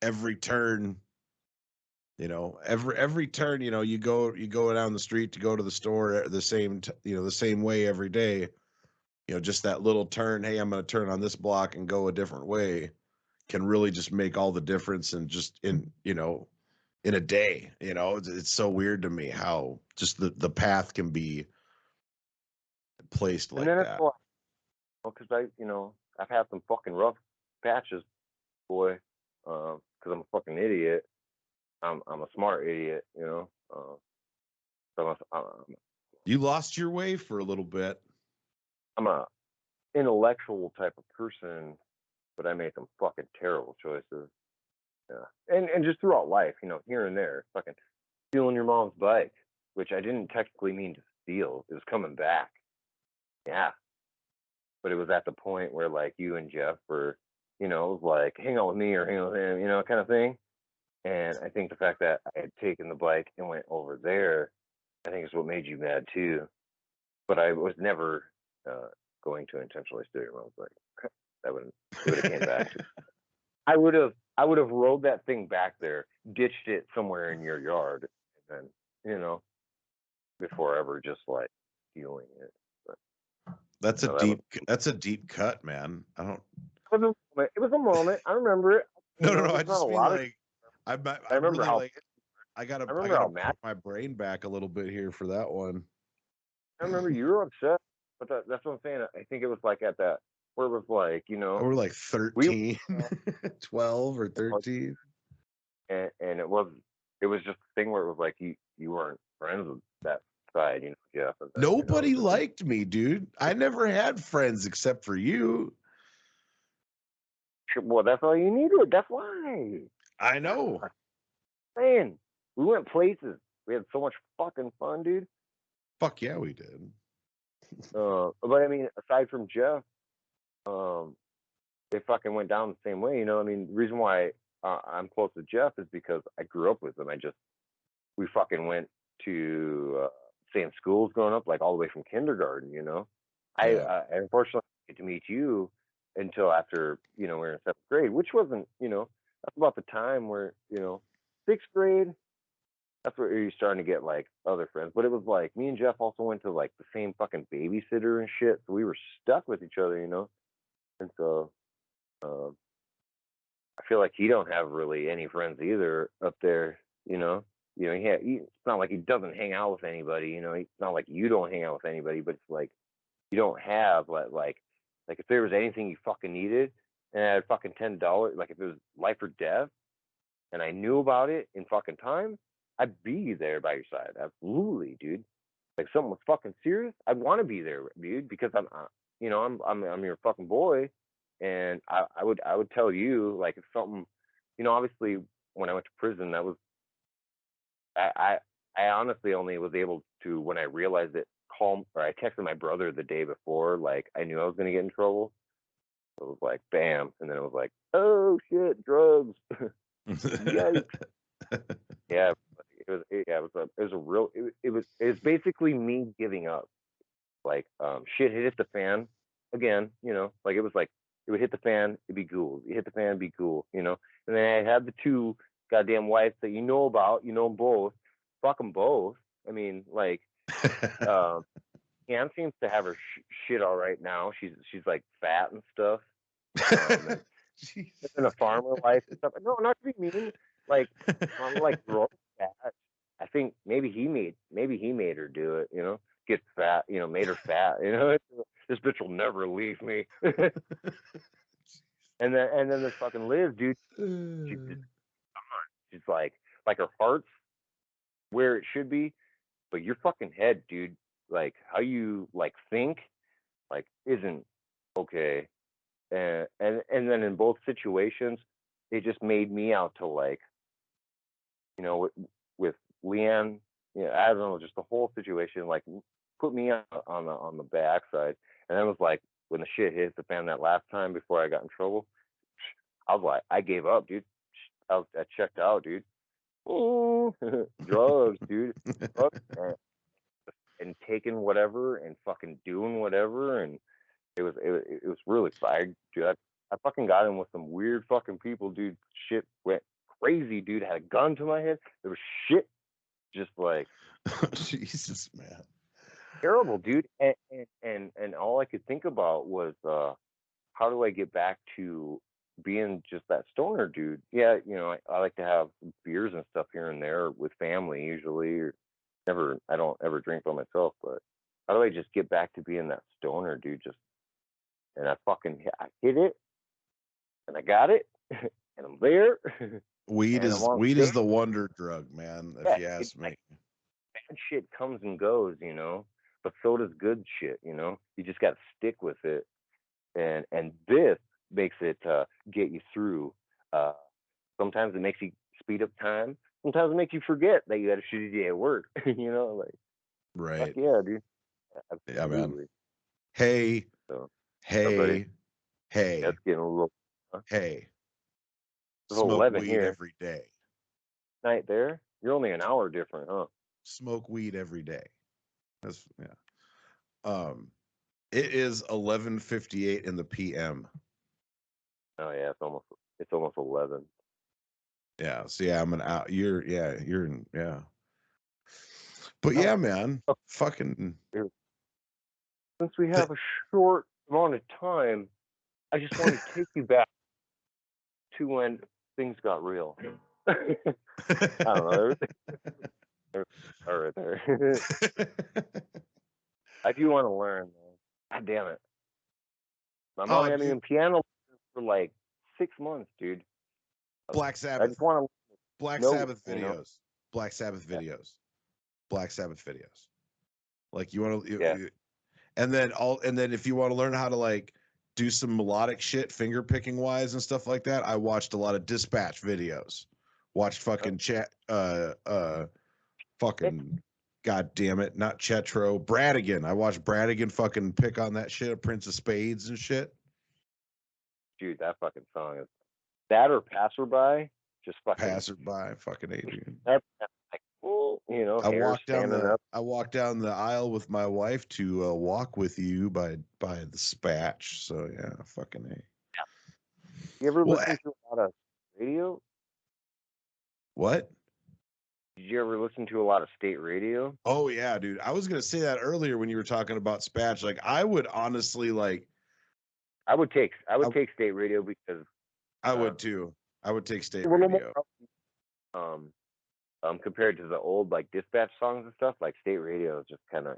S2: every turn, every turn, you go down the street to go to the store the same the same way every day. Just that little turn, hey, I'm going to turn on this block and go a different way can really just make all the difference and just in a day. It's so weird to me how just the path can be placed
S3: and
S2: like
S3: then it's
S2: that.
S3: like, because I've had some fucking rough patches, boy. because I'm a fucking idiot. I'm a smart idiot, you know. So
S2: You lost your way for a little bit.
S3: I'm a intellectual type of person, but I make some fucking terrible choices. Yeah, and just throughout life, you know, here and there, fucking stealing your mom's bike, which I didn't technically mean to steal. It was coming back. Yeah, but it was at the point where like you and Jeff were, you know, it was like hang out with me or hang out with him, you know, kind of thing. And I think the fact that I had taken the bike and went over there, I think is what made you mad too. But I was never going to intentionally steal your mom's bike. That would have came back to. I would have rode that thing back there, ditched it somewhere in your yard, and then, you know, before ever just like stealing it. But
S2: That's
S3: you
S2: a
S3: know,
S2: that's a deep cut, man. I don't.
S3: it was a moment. I remember it.
S2: No,
S3: You
S2: no,
S3: know,
S2: no. I
S3: there's not a
S2: just mean
S3: lot of.
S2: like
S3: I
S2: I'm
S3: remember
S2: really
S3: how.
S2: like I gotta
S3: I remember how
S2: pull
S3: mad.
S2: my brain back a little bit here for that one.
S3: I remember you were upset, but that's what I'm saying. I think it was like at that where it was like, you know,
S2: We're like
S3: we
S2: 13, 12 or 13.
S3: and it was just a thing where it was like you weren't friends with that side, you know, Jeff. And then, you know, it
S2: Nobody
S3: was just
S2: liked me, dude. I never had friends except for you.
S3: well, that's all you needed. That's why.
S2: I know.
S3: Man, we went places. We had so much fucking fun, dude.
S2: Fuck yeah, we did.
S3: But I mean, aside from Jeff, they fucking went down the same way. You know, I mean, the reason why I'm close with Jeff is because I grew up with him. We fucking went to same schools growing up, like all the way from kindergarten. You know, I unfortunately didn't get to meet you until after, you know, we were in 7th grade, which wasn't, you know, that's about the time where, you know, 6th grade. That's where you're starting to get like other friends. But it was like me and Jeff also went to like the same fucking babysitter and shit. So we were stuck with each other, you know. And so um, I feel like he don't have really any friends either up there, you know. You know, it's not like he doesn't hang out with anybody, you know. It's not like you don't hang out with anybody, but it's like you don't have like if there was anything you fucking needed and I had fucking $10, like if it was life or death, and I knew about it in fucking time, I'd be there by your side. Absolutely, dude. Like something was fucking serious, I'd want to be there, dude, because you know, I'm your fucking boy, and I would tell you like if something, you know, obviously when I went to prison, that was I honestly only was able to when I realized it. Call or I texted my brother the day before, like I knew I was gonna get in trouble. It was like bam, and then it was like, oh shit, drugs. Yikes. Yeah, it was a real it was basically me giving up. Like shit hit the fan again, you know, like it was like it would hit the fan, it'd be cool. It hit the fan, it'd be cool, you know. And then I had the two goddamn wives that you know about, you know them both. Fuck them both. I mean, like Ann seems to have her shit all right now. She's like fat and stuff. In a farmer life and stuff. No, not to be mean. Like I'm like gross fat. I think maybe he made her do it. You know, get fat. You know, made her fat. You know, this bitch will never leave me. and then this fucking Liz, dude. She's like her heart's where it should be, but your fucking head, dude. Like how you like think, like isn't okay. And then in both situations, it just made me out to like, you know, with Leanne, you know, I don't know, just the whole situation, like put me on the backside. And then it was like when the shit hit the fan that last time before I got in trouble, I was like, I gave up, dude. I checked out, dude. Ooh, drugs, dude. Drugs, and taking whatever and fucking doing whatever, and it was really fire, dude. I fucking got in with some weird fucking people, dude. Shit went crazy, dude. I had a gun to my head. There was shit just like
S2: Jesus, man.
S3: terrible, dude. And all I could think about was how do I get back to being just that stoner dude? Yeah, you know, I like to have beers and stuff here and there with family usually. Or I don't ever drink by myself, but how do I just get back to being that stoner dude? Just and I fucking hit it, and I got it, and I'm there.
S2: Weed
S3: and
S2: is
S3: I'm on
S2: weed is
S3: stage.
S2: the wonder drug, man. If
S3: Yeah,
S2: you
S3: it's
S2: ask me.
S3: like bad shit comes and goes, but so does good shit, You just got to stick with it, and this makes it get you through. Sometimes it makes you speed up time. Sometimes it makes you forget that you had a shitty day at work. Like fuck
S2: Right.
S3: yeah, dude.
S2: Yeah, man.
S3: Absolutely.
S2: Hey,
S3: So,
S2: hey, hey,
S3: that's getting a little.
S2: hey.
S3: It's
S2: Smoke
S3: 11
S2: weed
S3: here.
S2: every day.
S3: Night there. You're only an hour different, huh?
S2: Smoke weed every day. That's it is 11:58 in the PM.
S3: Oh yeah, it's almost 11.
S2: Yeah. So yeah, I'm an out. You're in But
S3: Oh,
S2: yeah, man.
S3: oh,
S2: Fucking
S3: since we have a short amount of time, I just want to take you back to when things got real. I don't know. All right there. I do want to learn, man. God damn it. My mom had me
S2: dude,
S3: in piano lessons for like 6 months, dude.
S2: Black
S3: I
S2: Sabbath.
S3: just want to
S2: Black
S3: know,
S2: Sabbath videos. Black Sabbath videos. Black Sabbath videos. Like you want to
S3: Yeah.
S2: and then if you want to learn how to like do some melodic shit finger picking wise and stuff like that, I watched a lot of Dispatch videos. Watched fucking fucking god damn it, not Chetro, Bradigan. I watched Bradigan fucking pick on that shit, Prince of Spades and shit.
S3: Dude, that fucking song is that or Passerby, just fucking
S2: Passerby, fucking Adrian.
S3: that's like cool, hair standing up.
S2: I walked down the aisle with my wife to Walk With You by the Spatch. So yeah, fucking A.
S3: You ever
S2: Well,
S3: listen to a lot of radio?
S2: what?
S3: Did you ever listen to a lot of state radio?
S2: Oh yeah, dude. I was gonna say that earlier when you were talking about Spatch. Like, I would honestly like.
S3: I would take state radio because
S2: I would too. I would take state
S3: a little
S2: radio.
S3: more compared to the old like dispatch songs and stuff. Like state radio is just kind of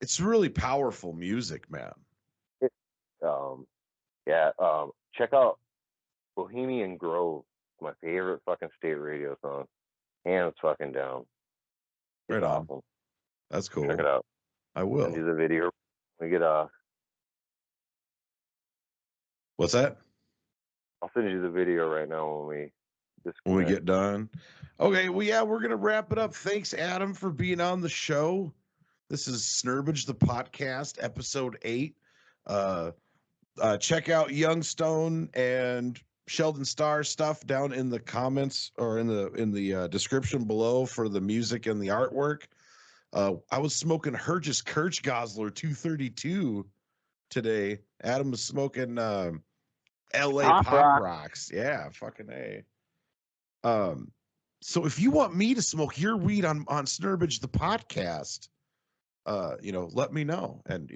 S2: It's really powerful music, man.
S3: It, check out Bohemian Grove. It's my favorite fucking state radio song. Hands fucking down. It's
S2: Right on.
S3: awesome.
S2: That's cool.
S3: Check it out.
S2: I will.
S3: Send you the video. We get off.
S2: What's that?
S3: I'll send you the video right now
S2: when we get done. Okay, well, yeah, we're gonna wrap it up. Thanks, Adam, for being on the show. This is Snerbidge, the podcast, episode 8. Check out Youngstone and Sheldon Starr stuff down in the comments or in the description below for the music and the artwork. I was smoking Herges Kirchgasler 232 today. Adam was smoking LA Pop Rocks. Yeah, fucking A. So if you want me to smoke your weed on Snerbidge the podcast, let me know, and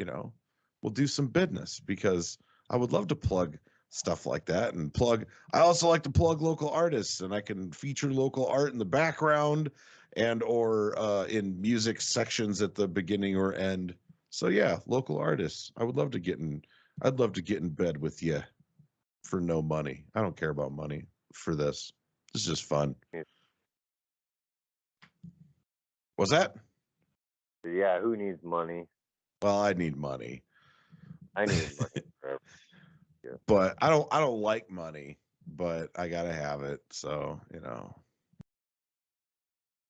S2: we'll do some business, because I would love to plug stuff like that and plug. I also like to plug local artists, and I can feature local art in the background and or in music sections at the beginning or end. So yeah, local artists. I'd love to get in bed with you for no money. I don't care about money for this. This is just fun. What's that?
S3: Yeah, who needs money?
S2: Well, I need money.
S3: I need money forever. Yeah.
S2: But I don't like money, but I gotta have it. So,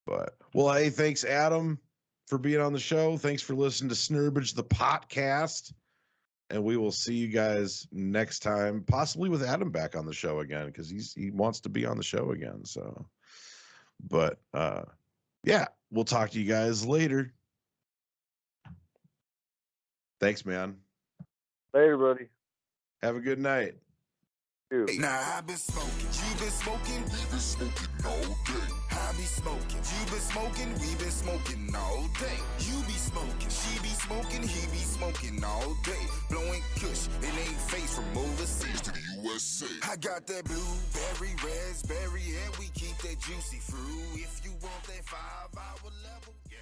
S2: But well, hey, thanks, Adam, for being on the show. Thanks for listening to Snerbidge the podcast. And we will see you guys next time, possibly with Adam back on the show again, because he wants to be on the show again. So, but yeah, we'll talk to you guys later. Thanks, man.
S3: Later, buddy.
S2: Have a good night.
S3: Dude.
S1: Now I've been smoking, you been smoking, we been smoking all day. I be smoking, you been smoking, we been smoking all day. You be smoking, she be smoking, he be smoking all day. Blowing kush, it ain't face from overseas to the USA. I got that blueberry, raspberry, and we keep that juicy fruit. If you want that 5-hour level, yeah.